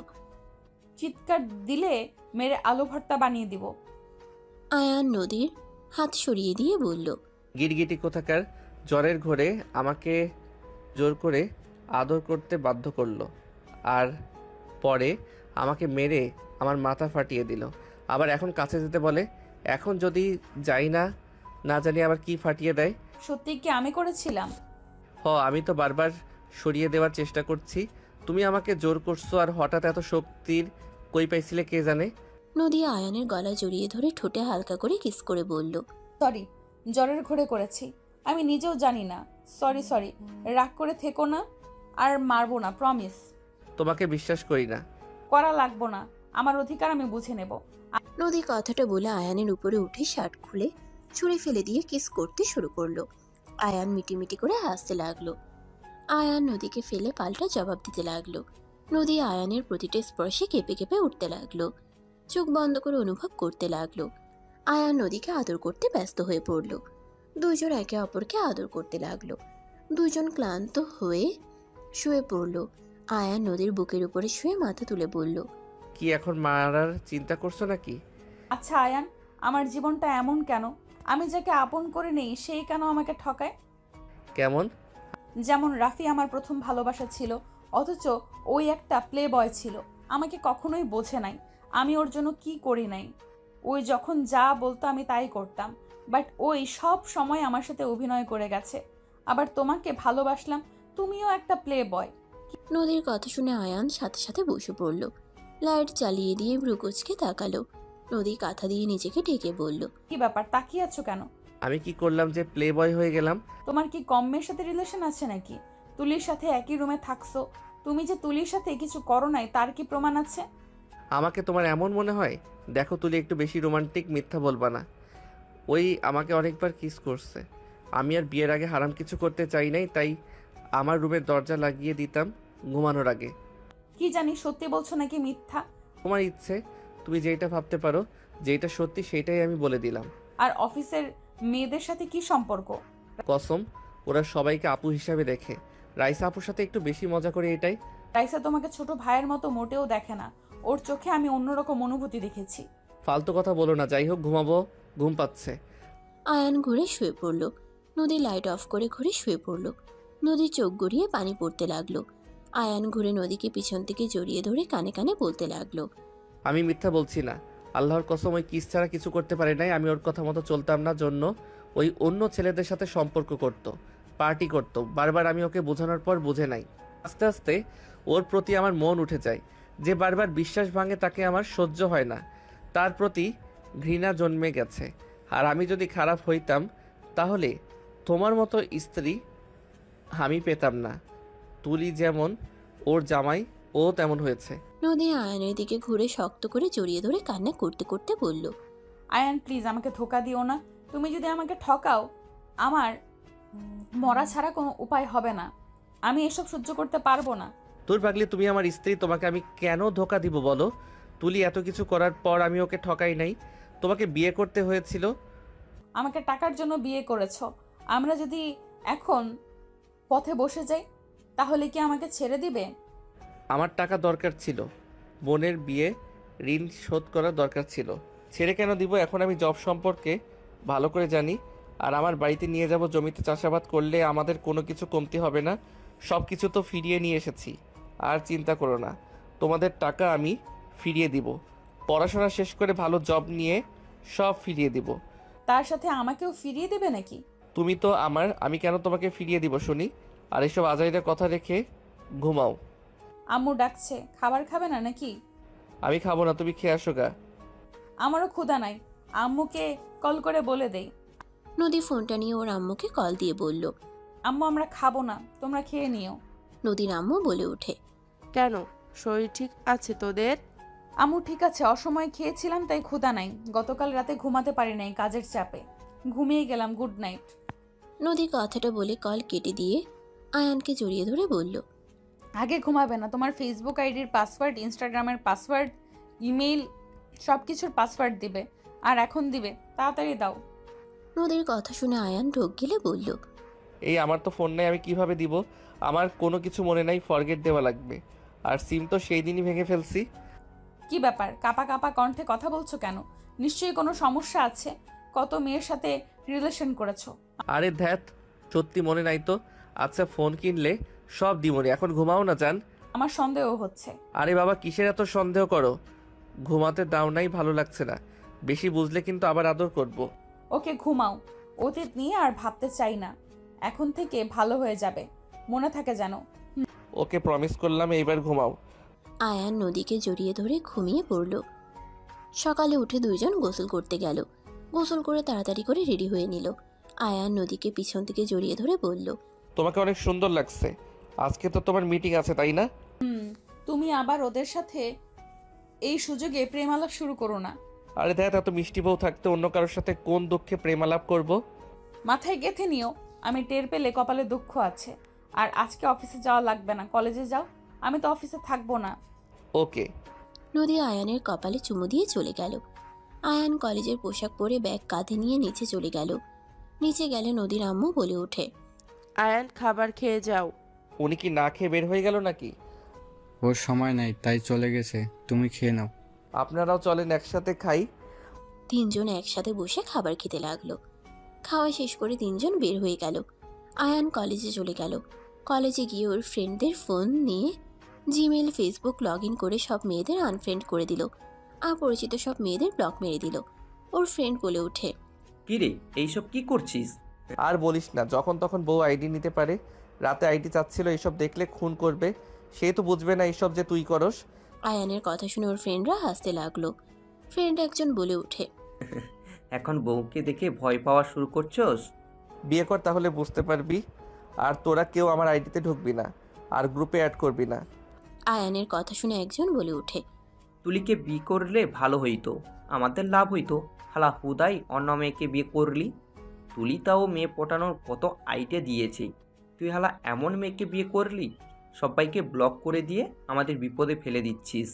চিৎকার দিলে মেরে আলু ভর্তা বানিয়ে দিব। আয়ান নদীর হাত সরিয়ে দিয়ে বলল, গিরগিটি কোথাকার, জ্বরের ঘোরে আমাকে জোর করে আদর করতে বাধ্য করলো, আর পরে আমাকে মেরে আমার মাথা ফাটিয়ে দিল। আবার এখন কাছে যেতে বলে। এখন যদি যাই না, না জানি আবার কি ফাটিয়ে দেয়। সত্যি কি আমি করেছিলাম? আমি তো বারবার সরিয়ে দেওয়ার চেষ্টা করছি, তুমি আমাকে জোর করছো। আর হঠাৎ এত শক্তির কই পাইছিলে কে জানে। নদী আয়ানের গলা জড়িয়ে ধরে ঠোঁটে হালকা করে কিস করে বলল, সরি, জ্বরের ঘোরে করেছি। আমি নিজেও জানি না। সরি সরি, রাগ করে থেকো না। আর মারবো না, প্রমিস। তোমাকে বিশ্বাস করি না। করা লাগবো না, আমার অধিকার আমি বুঝে নেব। নদী কথাটা বলে আয়ানের উপরে উঠে শার্ট খুলে ছুঁড়ে ফেলে দিয়ে কিস করতে শুরু করলো। আয়ান মিটিমিটি করে হাসতে লাগলো। আয়ান নদীকে ফেলে পাল্টা জবাব দিতে লাগলো। নদী আয়ানের প্রতিটা স্পর্শে কেঁপে কেঁপে উঠতে লাগলো, চোখ বন্ধ করে অনুভব করতে লাগলো। আয়ান নদীকে আদর করতে ব্যস্ত হয়ে পড়ল। দুইজন একে অপরকে আদর করতে লাগলো। দুজন ক্লান্ত হয়ে শুয়ে পড়ল। আয়ান নদীর বুকের উপরে শুয়ে মাথা তুলে বলল, কি এখন মারার চিন্তা করছো নাকি? আচ্ছা আয়ান, আমার জীবনটা এমন কেন? আমি যাকে আপন করে নেই সেই কেন আমাকে ঠকায়? কেমন? যেমন রাফি আমার প্রথম ভালোবাসা ছিল, অথচ ওই একটা প্লে বয় ছিল। আমাকে কখনোই বোঝে নাই আমি ওর জন্য কি করি নাই। ওই যখন যা বলতো আমি তাই করতাম, বাট ওই সব সময় আমার সাথে অভিনয় করে গেছে। আবার তোমাকে ভালোবাসলাম, তুমিও একটা প্লে বয়। নদীর কথা শুনে আয়ান সাথে সাথে বসে পড়ল। লাইট চালিয়ে দিয়ে ভ্রুকুচকে তাকালো। নদী কাঁথা দিয়ে নিজেকে ঢেকে বলল, কি ব্যাপার, তাকিয়ে আছো কেন? আমি কি করলাম যে প্লে বয় হয়ে গেলাম? তোমার কি কম মেয়ের সাথে রিলেশন আছে নাকি? তুলির সাথে একই রুমে থাকছো, তুমি যে তুলির সাথে কিছু করো নাই তার কি প্রমাণ আছে? আমাকে তোমার এমন মনে হয়? দেখো তুলি, একটু বেশি রোমান্টিক, মিথ্যা বলবা না। ওই আমাকে অনেকবার কিস করছে। আমি আর বিয়ের আগে হারাম কিছু করতে চাই নাই, তাই আমার রুমের দরজা লাগিয়ে দিতাম ঘুমানোর আগে। কি জানি সত্যি বলছো নাকি মিথ্যা? তোমার ইচ্ছে, তুমি যেটা ভাবতে পারো, যেটা সত্যি সেটাই আমি বলে দিলাম। আর অফিসের মেয়েদের সাথে কি সম্পর্ক? কসম, ওরা সবাইকে আপু হিসাবে দেখে। রাইসা আপুর সাথে একটু বেশি মজা করে এটাই। রাইসা তোমাকে ছোট ভাইয়ের মতো মোটেও দেখে না, ওর চোখে আমি অন্যরকম অনুভূতি দেখেছি। ফালতু কথা বলো না, যাই হোক ঘুমাবো, ঘুম পাচ্ছে। আয়ান ঘুরে শুয়ে পড়ল। নদী লাইট অফ করে ঘুরে শুয়ে পড়ল। নদী চোখ গড়িয়ে পানি পড়তে লাগলো। আয়ান ঘুরে নদীকে পিছন থেকে জড়িয়ে ধরে কানে কানে বলতে লাগলো, আমি মিথ্যা বলছি না, আল্লাহর কসম ওই কিস ছাড়া কিছু করতে পারে নাই। আমি ওর কথা মতো চলতাম না জন্য ওই অন্য ছেলেদের সাথে সম্পর্ক করত, পার্টি করত। বারবার আমি ওকে বোঝানোর পর বুঝে নাই। আস্তে আস্তে ওর প্রতি আমার মন উঠে যায়। যে বারবার বিশ্বাস ভাঙে তাকে আমার সহ্য হয় না, তার প্রতি ঘৃণা জন্মে গেছে। আর আমি যদি খারাপ হইতাম তাহলে তোমার মতো স্ত্রী আমি পেতাম না। তুলি যেমন ওর জামাই, ও তেমন হয়েছে। নদী আয়ানের দিকে ঘুরে শক্ত করে জড়িয়ে ধরে কান্না করতে করতে বলল, আয়ান প্লিজ আমাকে ধোকা দিও না। তুমি যদি আমাকে ঠকাও, আমার মরা ছাড়া কোনো উপায় হবে না। আমি এসব সহ্য করতে পারবো না। তোর পাগলি, তুমি আমার স্ত্রী, তোমাকে আমি কেন ধোকা দিব বলো? তুলি এত কিছু করার পর আমি ওকে ঠকাই নাই। তোমাকে বিয়ে করতে হয়েছিল। আমাকে টাকার জন্য বিয়ে করেছো। আমরা যদি এখন পথে বসে যাই তাহলে কি আমাকে ছেড়ে দিবে? আমার টাকা দরকার ছিল, বোনের বিয়ে, ঋণ শোধ করার দরকার ছিল। ছেড়ে কেন দিব? এখন আমি জব সম্পর্কে ভালো করে জানি। আর আমার বাড়িতে নিয়ে যাব, জমিতে চাষাবাদ করলে আমাদের কোনো কিছু কমতি হবে না। সব কিছু তো ফিরিয়ে নিয়ে এসেছি, আর চিন্তা করো না। তোমাদের টাকা আমি ফিরিয়ে দিব। পড়াশোনা শেষ করে ভালো জব নিয়ে সব ফিরিয়ে দিব। তার সাথে আমাকেও ফিরিয়ে দেবে নাকি? তুমি তো আমার, আমি কেন তোমাকে ফিরিয়ে দিব শুনি? আর এসব আজাইরা কথা রেখে ঘুমাও। আম্মু ডাকছে, খাবার খাবে না নাকি? আমি খাবো না, তুমি খেয়ে আসো গা। আমারও ক্ষুধা নাই, আম্মুকে কল করে বলে দেই। নদী ফোনটা নিয়ে ওর আম্মুকে কল দিয়ে বলল, আম্মু আমরা খাবো না, তোমরা খেয়ে নিও। নদীর আম্মু বলে ওঠে, কেন, শরীর ঠিক আছে তোদের? আম্মু ঠিক আছে, অসময়ে খেয়েছিলাম তাই ক্ষুধা নাই। গতকাল রাতে ঘুমাতে পারি নাই কাজের চাপে, ঘুমিয়ে গেলাম। Good night. নদী কথাটা বলে কল কেটে দিয়ে আয়ানকে জড়িয়ে ধরে বলল, আগে ঘুমাবে না? তোমার ফেসবুক আইডির পাসওয়ার্ড, ইনস্টাগ্রামের পাসওয়ার্ড, ইমেল সব কিছুর পাসওয়ার্ড দিবে। আর এখন দিবে, তাড়াতাড়ি দাও। নদীর কথা শুনে আয়ান ঢোক গিলে বলল, এই আমার তো ফোন নাই, আমি কিভাবে দিব? আমার কোনো কিছু মনে নাই, ফরগেট দেওয়া লাগবে। আর সিম তো সেই দিনই ভেঙে ফেলছি। কি ব্যাপার, কাপা কাপা কণ্ঠে কথা বলছো কেন? নিশ্চয়ই কোনো সমস্যা আছে। কত মেয়ের সাথে রিলেশন করেছো? আরে ধ্যাত, সত্যি মনে নাই তো। আচ্ছা ফোন কিনলে সব দিমনি, এখন ঘুমাও না জান। আমার সন্দেহ হচ্ছে। আরে বাবা, কিসের এত সন্দেহ করো? ঘুমাতে দাও নাই, ভালো লাগছে না। বেশি বুঝলে কিন্তু আবার আদর করব। ওকে ঘুমাও, অতীত নিয়ে আর ভাবতে চাই না। এখন থেকে ভালো হয়ে যাবে, মনে থাকে যেন। ওকে প্রমিস করলাম, এইবার ঘুমাও। আয়ান নদীকে জড়িয়ে ধরে ঘুমিয়ে পড়ল। সকালে উঠে দুইজন গোসল করতে গেল। গোসল করে তাড়াতাড়ি করে রেডি হয়ে নিল। আয়ান নদীকে পিছন থেকে জড়িয়ে ধরে বলল, তোমাকে অনেক সুন্দর লাগছে। আজকে তো তোমার মিটিং আছে তাই না? তুমি আবার ওদের সাথে এই সুযোগে প্রেম আলাপ শুরু করো না। আরে দেখ, এত মিষ্টি বউ থাকতে অন্য কারোর সাথে কোন দুঃখে প্রেমালাপ করব? মাথায় গেঁথে নিও, আমি টের পেলে কপালে দুঃখ আছে। আর আজকে অফিসে যাওয়া লাগবে না, কলেজে যাও। আমি তো অফিসে থাকবো না। ওকে। নদী আয়ানের কপালে চুমু দিয়ে চলে গেল। আয়ান কলেজের পোশাক পরে ব্যাগ কাঁধে নিয়ে নিচে চলে গেল। নিচে গেলে নদীর আম্মু বলে ওঠে, আয়ান খাবার খেয়ে যাও। উনি কি না খেয়ে বের হয়ে গেল নাকি? ওর সময় নাই তাই চলে গেছে, তুমি খেয়ে নাও। আপনারাও চলেন একসাথে খাই। তিনজন একসাথে বসে খাবার খেতে লাগলো। খাওয়া শেষ করে তিনজন বের হয়ে গেল। আয়ান কলেজে চলে গেল। কলেজে গিয়ে ওর ফ্রেন্ডদের ফোন নিয়ে জিমেল ফেসবুক লগ ইন করে সব মেয়েদের আনফ্রেন্ড করে দিল। অপরিচিত সব মেয়েদের ব্লক মেরে দিল। ওর ফ্রেন্ড বলে ওঠে, কিরে এইসব কি করছিস? আর বলিস না, যখন তখন বউ আইডি নিতে পারে। রাতে আইডি চাচ্ছিল, এইসব দেখলে খুন করবে। সে তো বুঝবে না এইসব যে তুই করস। আয়ানের কথা শুনে ওর ফ্রেন্ডরা হাসতে লাগলো। ফ্রেন্ড একজন বলে ওঠে, এখন বউকে দেখে ভয় পাওয়া শুরু করছস? বিয়ে কর তাহলে বুঝতে পারবি। আর তোরা কেউ আমার আইডিতে ঢুকবি না, আর গ্রুপে অ্যাড করবি না। আয়ানের কথা শুনে একজন বলে ওঠে, তুলিকে বিয়ে করলে ভালো হইতো, আমাদের লাভ হইতো। হালা হুদাই অন্য মেয়েকে বিয়ে করলি। তুলি তাও মেয়ে পটানোর কত আইডিয়া দিয়েছে, তুই হালা এমন মেয়েকে বিয়ে করলি, সবাইকে ব্লক করে দিয়ে আমাদের বিপদে ফেলে দিচ্ছিস।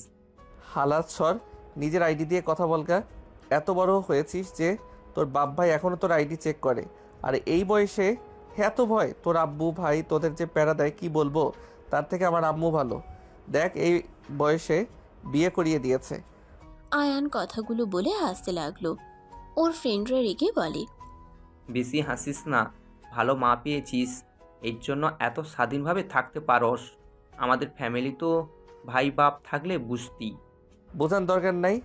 হালাত সর, নিজের আইডি দিয়ে কথা বলগা। এত বড় হয়েছিস যে তোর বাপ ভাই এখনও তোর আইডি চেক করে, আর এই বয়সে এত ভয়? তোর আব্বু ভাই তোদের যে প্যারা দেয় কি বলবো। তার থেকে আমার আম্মু ভালো, দেখ এই বয়সে বিয়ে করিয়ে দিয়েছে। আয়ান কথাগুলো বলে হাসতে লাগলো। ওর ফ্রেন্ডরা রেগে বলে, বেশি হাসিস না, ভালো মা পেয়েছিস, এর জন্য এত স্বাধীনভাবে থাকতে পারস। আমাদের ফ্যামিলি তো ভাই বাপ থাকলে বুঝতি। বোঝার দরকার নাই,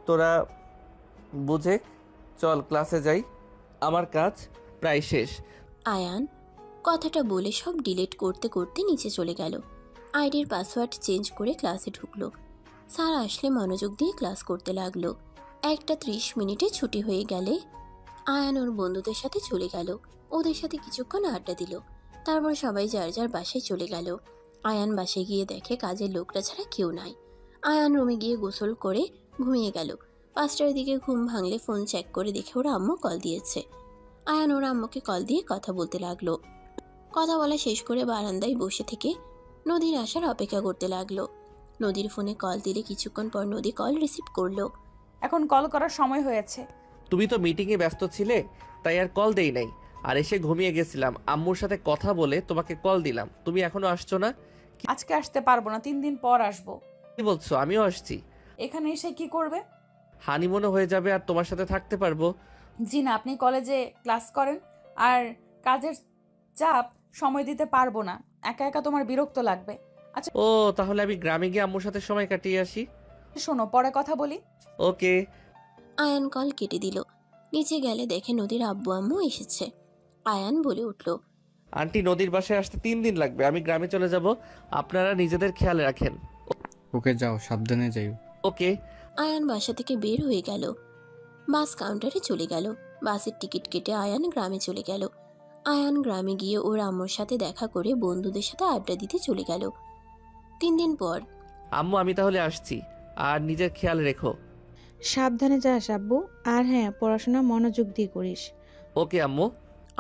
তোরা বুঝে চল ক্লাসে যাই, আমার কাজ প্রায় শেষ। আয়ান কথাটা বলে সব ডিলিট করতে করতে নিচে চলে গেল। আইডির পাসওয়ার্ড চেঞ্জ করে ক্লাসে ঢুকলো। স্যার আসলে মনোযোগ দিয়ে ক্লাস করতে লাগলো। 1:30 ছুটি হয়ে গেলে আয়ান ওর বন্ধুদের সাথে চলে গেল। ওদের সাথে কিছুক্ষণ আড্ডা দিল। তারপর সবাই যার যার বাসায় চলে গেল। আয়ান বাসায় গিয়ে দেখে কাজের লোকটা ছাড়া কেউ নাই। আয়ান রুমে গিয়ে গোসল করে ঘুমিয়ে গেল। 5টার দিকে ঘুম ভাঙলে ফোন চেক করে দেখে ওর আম্মু কল দিয়েছে। আয়ান ওর আম্মুকে কল দিয়ে কথা বলতে লাগলো। কথা বলা শেষ করে বারান্দায় বসে থেকে নদীর আসার অপেক্ষা করতে লাগলো। নদীর ফোনে কল দিলে কিছুক্ষণ পর নদী কল রিসিভ করলো। এখন কল করার সময় হয়েছে। তুমি তো মিটিংয়ে ব্যস্ত ছিলে, তাই আর কল দেই নাই। আর এসে ঘুমিয়ে গেছিলাম, আম্মুর সাথে কথা বলে তোমাকে কল দিলাম। তুমি এখনো আসছো না? আজকে আসতে পারবো না, 3 দিন পর আসবো। কি বলছো? আমিও আসছি। এখানে এসে কি করবে? হানিমুনও হয়ে যাবে আর তোমার সাথে থাকতে পারবো। জি না, আপনি কলেজে ক্লাস করেন আর কাজের চাপ সময় দিতে পারবো না। একা একা তোমার বিরক্ত লাগবে। আচ্ছা ও, তাহলে আমি গ্রামে গিয়ে আম্মুর সাথে সময় কাটিয়ে আসি। শোনো, পরে কথা বলি। ওকে। আয়ান কল কেটে দিল। নিচে গেলে দেখে নদীর আব্বু আম্মু এসেছে। আয়ান বলে উঠল, আন্টি, নদীর বাসায় আসতে 3 দিন লাগবে, আমি গ্রামে চলে যাব। আপনারা নিজেদের খেয়াল রাখেন। ওকে যাও, সাবধানে যাইও। ওকে। আয়ান বাসা থেকে বের হয়ে গেল। বাস কাউন্টারে চলে গেল। বাসের টিকিট কেটে আয়ান গ্রামে চলে গেল। আয়ান গ্রামে গিয়ে ওর আম্মুর সাথে দেখা করে বন্ধুদের সাথে আড্ডা দিতে চলে গেল। 3 দিন পর, আম্মু আমি তাহলে আসছি, আর নিজের খেয়াল রেখো। সাবধানে যাস আব্বু, আর হ্যাঁ পড়াশোনা মনোযোগ দিয়ে করিস। ওকে আম্মু।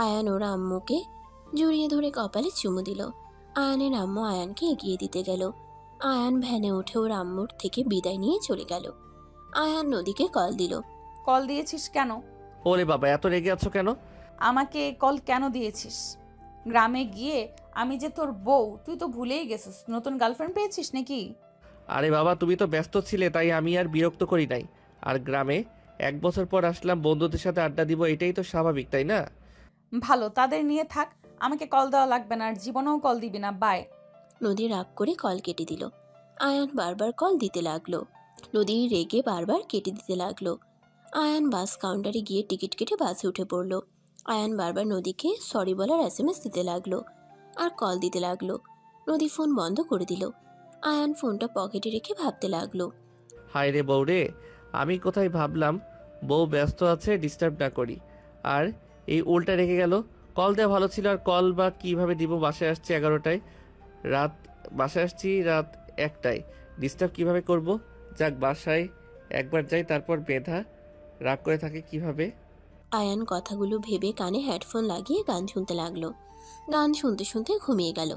আয়ান ওর আম্মুকে জড়িয়ে ধরে কপালে চুমু দিল। আয়ানের আম্মু আয়ানকে এগিয়ে দিতে গেল। আয়ান ভ্যানে উঠে ওর আম্মুর থেকে বিদায় নিয়ে চলে গেল। আয়ান নদীকে কল দিল। কল দিয়েছিস কেন? ওরে বাবা, এত রেগে আছো কেন? আমাকে কল কেন দিয়েছিস? গ্রামে গিয়ে আমি যে তোর বউ, তুই তো ভুলেই গেছিস। নতুন গার্লফ্রেন্ড পেয়েছিস নাকি? আরে বাবা, তুমি তো ব্যস্ত ছিলে তাই আমি আর বিরক্ত করি নাই। আর গ্রামে 1 বছর পর আসলাম, বন্ধুদের সাথে আড্ডা দিব, এটাই তো স্বাভাবিক, তাই না? ভালো, তাদের নিয়ে থাক। আমাকে কল দেওয়া লাগবে না, আর জীবনেও কল দিবি না। বাই। নদী রাগ করে কল কেটে দিল। আয়ান বারবার কল দিতে লাগলো। নদী রেগে বারবার কেটে দিতে লাগলো। আয়ান বাস কাউন্টারে গিয়ে টিকিট কেটে বাসে উঠে পড়ল। আয়ান বারবার নদীকে সরি বলার SMS দিতে লাগলো আর কল দিতে লাগলো। নদী ফোন বন্ধ করে দিল। আয়ান ফোনটা পকেটে রেখে ভাবতে লাগলো, হায় রে বউ রে, আমি কোথায় ভাবলাম বউ ব্যস্ত আছে, ডিস্টার্ব না করি, আর এই উল্টা রেখে গেল। কল দেওয়া ভালো ছিল, আর কল বা কিভাবে দিব? বাসায় আসছে 11টায়, রাত বাসায় আসছি রাত 1টায়, ডিস্টার্ব কিভাবে করব? যাক, বাসায় একবার যাই, তারপর মেধা রাগ করে থাকে কিভাবে। আয়ান কথাগুলো ভেবে কানে হেডফোন লাগিয়ে গান শুনতে লাগলো। গান শুনতে শুনতে ঘুমিয়ে গেল।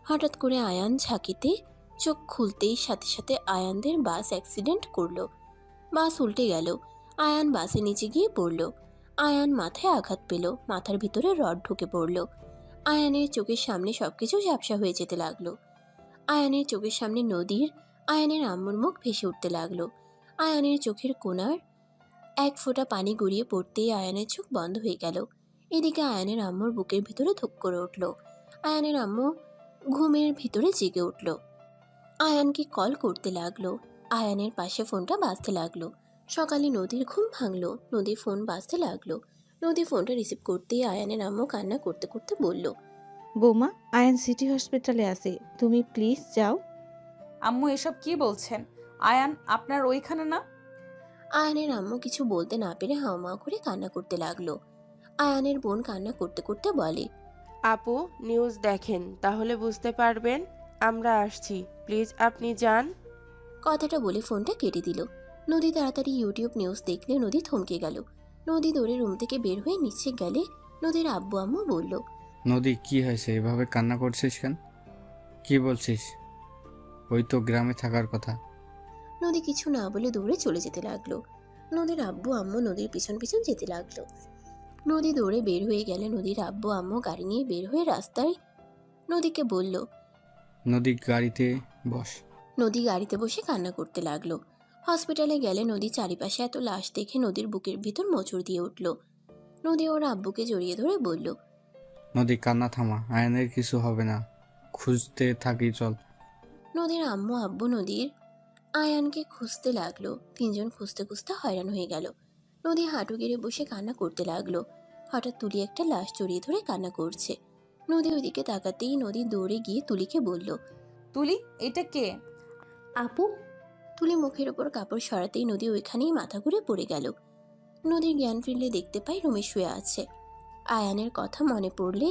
হঠাৎ করে আয়ান ঝাঁকিতে চোখ খুলতেই সাথে সাথে আয়ানদের বাস অ্যাক্সিডেন্ট করলো। বাস উল্টে গেল। আয়ান বাসের নিচে গিয়ে পড়ল। আয়ান মাথায় আঘাত পেল, মাথার ভিতরে রড ঢুকে পড়ল। আয়ানের চোখের সামনে সবকিছু ঝাপসা হয়ে যেতে লাগলো। আয়ানের চোখের সামনে নদীর, আয়ানের আম্মুর মুখ ভেসে উঠতে লাগলো। আয়ানের চোখের কোণার এক ফোঁটা পানি গড়িয়ে পড়তেই আয়ানের চোখ বন্ধ হয়ে গেল। এদিকে আয়ানের আম্মুর বুকের ভিতরে ধুক করে উঠল। আয়ানের আম্মু ঘুমের ভিতরে জেগে উঠল। আয়ানকে কল করতে লাগলো। আয়ানের পাশে ফোনটা বাজতে লাগলো। সকালে নদীর ঘুম ভাঙলো। নদীর ফোন বাজতে লাগলো। নদী ফোনটা রিসিভ করতেই আয়ানের আম্মু কান্না করতে করতে বলল, বৌমা, আয়ান সিটি হসপিটালে আছে, তুমি প্লিজ যাও। আম্মু এসব কি বলছেন? আয়ান আপনার ওইখানে না? আয়ানের আম্মু কিছু বলতে না পেরে হাওমাও করে কান্না করতে লাগলো। আয়ানের বোন কান্না করতে করতে বলে, আপু, নিউজ দেখেন, তাহলে বুঝতে পারবেন। আমরা আসছি, প্লিজ আপনি যান। কথাটা বলে ফোনটা কেটে দিল। নদী তাড়াতাড়ি ইউটিউব নিউজ দেখলে নদী থমকে গেল। নদী দৌড়ে রুম থেকে বের হয়ে নিচে গেলে নদীর আব্বু আম্মু বলল, নদী কি হয়েছে, এভাবে কান্না করছিস কেন? কি বলছিস? ওই তো গ্রামে থাকার কথা। নদী কিছু না বলে দৌড়ে চলে যেতে লাগলো। নদীর আব্বু আম্মু নদীর পিছন পিছন যেতে লাগলো। নদী দৌড়ে বের হয়ে গেলে নদীর আব্বু আম্মু গাড়ি নিয়ে বের হয়ে রাস্তায় নদীকে বলল। নদী গাড়িতে বস। নদী গাড়িতে বসে কান্না করতে লাগলো। হসপিটালে গেলে নদী চারিপাশে এত লাশ দেখে নদীর বুকের ভিতর মোচড় দিয়ে উঠল। নদী ওর আব্বুকে জড়িয়ে ধরে বলল, নদী কান্না থামা, আয়নের কিছু হবে না, খুঁজতে থাকি চল। নদীর আম্মু আব্বু নদীর আয়ানকে খুঁজতে লাগলো। তিনজন খুঁজতে খুঁজতে হয়রান হয়ে গেল। নদী হাঁটু গেড়ে বসে কান্না করতে লাগলো। হঠাৎ তুলি একটা লাশ জড়িয়ে ধরে কান্না করছে। নদী ওইদিকে তাকাতেই নদী দৌড়ে গিয়ে তুলিকে বলল, তুলি, এটা কে? আপু, তুলি মুখের ওপর কাপড় সরাতেই নদী ওইখানেই মাথা ঘুরে পড়ে গেল। নদীর জ্ঞান ফিরলে দেখতে পাই রুমে শুয়ে আছে। আয়ানের কথা মনে পড়লে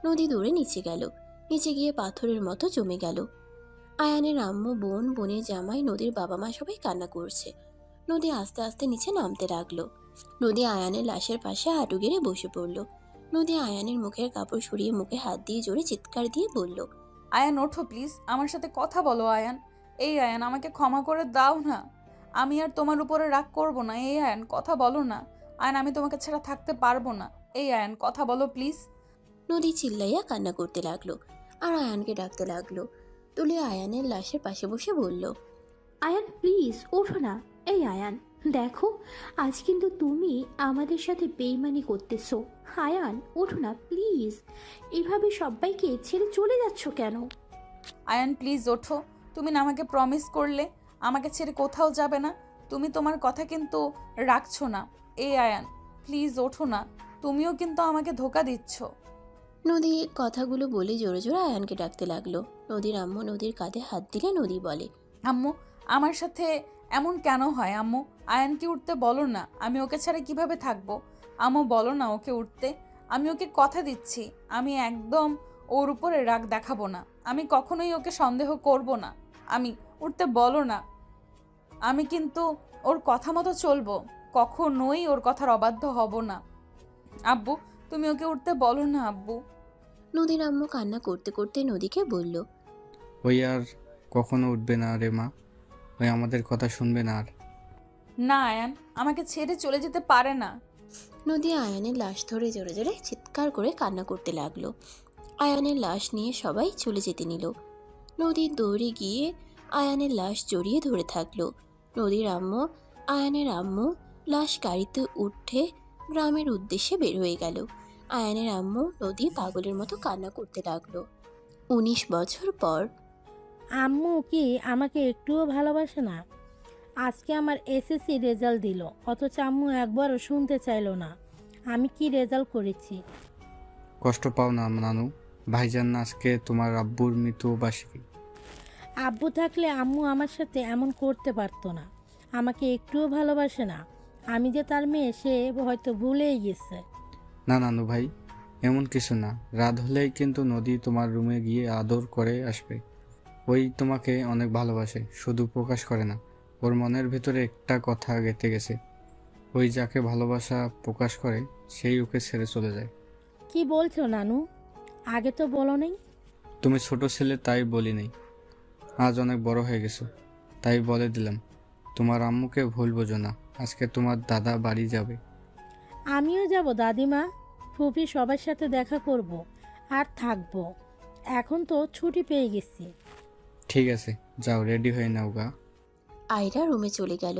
নদী দৌড়ে নিচে গেল। নিচে গিয়ে পাথরের মতো জমে গেল। আয়ানের আম্মু, বোন, বোনের জামাই, নদীর বাবা মা সবাই কান্না করছে। নদী আস্তে আস্তে নিচে নামতে লাগলো। নদী আয়ানের লাশের পাশে হাঁটু গেড়ে বসে পড়ল। নদী আয়ানের মুখের কাপড় সরিয়ে মুখে হাত দিয়ে জোরে চিৎকার দিয়ে বলল, আয়ান ওঠো প্লিজ, আমার সাথে কথা বলো আয়ান। এই আয়ান, আমাকে ক্ষমা করে দাও না। আমি আর তোমার উপরে রাগ করব না। এই আয়ান, কথা বলো না। আয়ান, আমি তোমাকে ছাড়া থাকতে পারবো না। এই আয়ান, কথা বলো প্লিজ। নদী চিল্লাইয়া কান্না করতে লাগলো আর আয়ানকে ডাকতে লাগলো। তুলি আয়ানের লাশের পাশে বসে বলল, আয়ান প্লিজ ওঠো না। এই আয়ান, দেখো আজ কিন্তু তুমি আমাদের সাথে বেইমানি করতেছো। আয়ান ওঠো না প্লিজ, এভাবে সবাইকে ছেড়ে চলে যাচ্ছ কেন? আয়ান প্লিজ ওঠো। তুমি না আমাকে প্রমিস করলে আমাকে ছেড়ে কোথাও যাবে না। তুমি তোমার কথা কিন্তু রাখছো না। এই আয়ান, প্লিজ ওঠো না। তুমিও কিন্তু আমাকে ধোকা দিচ্ছ। নদী কথাগুলো বলে জোরে জোরে আয়ানকে ডাকতে লাগলো। নদীর আম্মু নদীর কাঁধে হাত দিলে নদী বলে, আম্মু, আমার সাথে এমন কেন হয়? আম্মু, আয়ানকে উঠতে বলো না। আমি ওকে ছাড়া কিভাবে থাকবো? আম্মু, বলো না ওকে উঠতে। আমি ওকে কথা দিচ্ছি, আমি একদম ওর উপরে রাগ দেখাবো না। আমি কখনোই ওকে সন্দেহ করব না। আমি উঠতে বলো না। আমি কিন্তু ওর কথা মতো চলবো, কখনোই ওর কথার অবাধ্য হব না। আব্বু, তুমি ওকে উঠতে বলো না আব্বু। নদীর আম্মু কান্না করতে করতে নদীকে বলল, ওই আর কখনো উঠবে না রে মা, ওই আমাদের কথা শুনবে না আর। না আয়ান, আমাকে ছেড়ে চলে যেতে পারে না। নদী আয়ানের লাশ ধরে জোরে জোরে চিৎকার করে কান্না করতে লাগলো। আয়ানের লাশ নিয়ে সবাই চলে যেতে নিল। নদী দৌড়ে গিয়ে আয়ানের লাশ জড়িয়ে ধরে থাকলো। নদীর আম্মু, আয়ানের আম্মু লাশ গাড়িতে উঠে গ্রামের উদ্দেশ্যে বের হয়ে গেল। আয়ানের আম্মু নদী পাগলের মতো কান্না করতে লাগলো। 19 বছর পর। আম্মু কি আমাকে একটুও ভালোবাসে না? আজকে আমার এসএসসি রেজাল্ট দিল, অথচ আম্মু একবারও শুনতে চাইলো না আমি কি রেজাল্ট করেছি। কষ্ট পাও না নানু, ভাইজান আজকে তোমার আব্বুর মৃত্যুবার্ষিকী। আব্বু থাকলে আম্মু আমার সাথে এমন করতে পারতো না। আমাকে একটুও ভালোবাসে না। আমি যে তার মেয়ে সে হয়তো ভুলেই গেছে। না নানু ভাই, এমন কিছু না, রাত হলেই কিন্তু নদী তোমার রুমে গিয়ে আদর করে আসবে। ওই তোমাকে অনেক ভালোবাসে, শুধু প্রকাশ করে না, ওর মনের ভিতরে একটা কথা গেঁথে গেছে। ওই যাকে ভালোবাসা প্রকাশ করে সেই ওকে ছেড়ে চলে যায়। কি বলছো নানু? আগে তো বলো নেই। তুমি ছোট ছেলে তাই বলি নাই, আজ অনেক বড় হয়ে গেছো তাই বলে দিলাম। তোমার আম্মুকে ভুল বোঝো না, আজকে তোমার দাদা বাড়ি যাবে। আমিও যাব দাদিমা, ফুপি সবার সাথে দেখা করব আর থাকবো। এখন তো ছুটি পেয়ে গেছি। ঠিক আছে, যাও রেডি হয়ে নাও গা। আয়রা রুমে চলে গেল।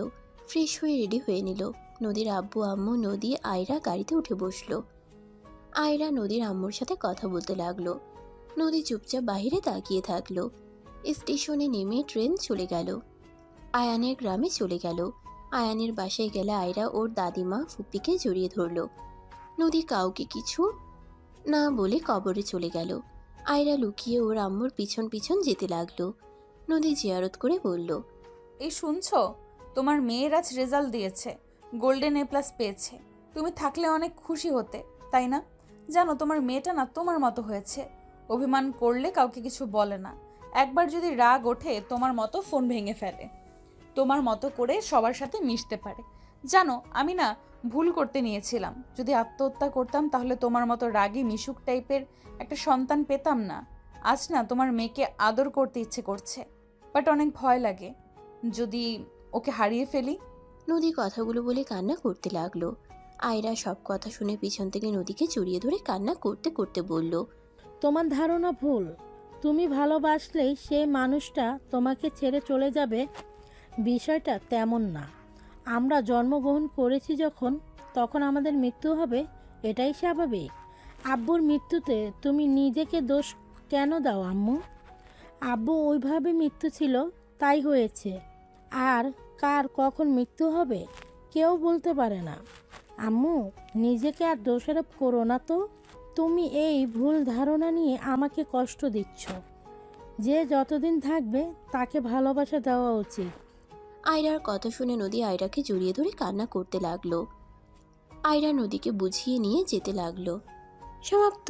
ফ্রেশ হয়ে রেডি হয়ে নিল। নদীর আব্বু আম্মু, নদী, আয়রা গাড়িতে উঠে বসলো। আয়রা নদীর আম্মুর সাথে কথা বলতে লাগলো। নদী চুপচাপ বাহিরে তাকিয়ে থাকলো। স্টেশনে নেমে ট্রেন চলে গেল। আয়ানের গ্রামে চলে গেল। আয়ানের বাসায় গেলে আয়রা ওর দাদিমা ফুপ্পিকে জড়িয়ে ধরলো। নদী কাউকে কিছু না বলে কবরে চলে গেল। আয়রা লুকিয়ে ওর আম্মুর পিছন পিছন যেতে লাগলো। নদী জিয়ারত করে বলল, এই শুনছো, তোমার মেয়ের আজ রেজাল্ট দিয়েছে, গোল্ডেন এ প্লাস পেয়েছে। তুমি থাকলে অনেক খুশি হতে, তাই না? জানো তোমার মেয়েটা না তোমার মতো হয়েছে, অভিমান করলে কাউকে কিছু বলে না, একবার যদি রাগ ওঠে তোমার মতো ফোন ভেঙে ফেলে, তোমার মতো করে সবার সাথে মিশতে পারে। জানো আমি না ভুল করতে নিয়েছিলাম, যদি আত্মহত্যা করতাম তাহলে তোমার মতো রাগী মিশুক টাইপের একটা সন্তান পেতাম না। আজ না তোমার মেয়েকে আদর করতে ইচ্ছে করছে, বাট অনেক ভয় লাগে যদি ওকে হারিয়ে ফেলি। নদী কথাগুলো বলে কান্না করতে লাগলো। আয়রা সব কথা শুনে পিছন থেকে নদীকে জড়িয়ে ধরে কান্না করতে করতে বলল, তোমার ধারণা ভুল। তুমি ভালোবাসলেই সেই মানুষটা তোমাকে ছেড়ে চলে যাবে, বিষয়টা তেমন না। আমরা জন্মগ্রহণ করেছি যখন, তখন আমাদের মৃত্যু হবে, এটাই স্বাভাবিক। আব্বুর মৃত্যুতে তুমি নিজেকে দোষ কেন দাও আম্মু? আব্বু ওইভাবে মৃত্যু ছিল, তাই হয়েছে। আর কার কখন মৃত্যু হবে কেউ বলতে পারে না। আম্মু, নিজেকে আর দোষারোপ করো না তো। তুমি এই ভুল ধারণা নিয়ে আমাকে কষ্ট দিচ্ছ। যে যতদিন থাকবে তাকে ভালোবাসা দেওয়া উচিত। আয়রার কথা শুনে নদী আয়রাকে জড়িয়ে ধরে কান্না করতে লাগলো। আয়রা নদীকে বুঝিয়ে নিয়ে যেতে লাগলো। সমাপ্ত।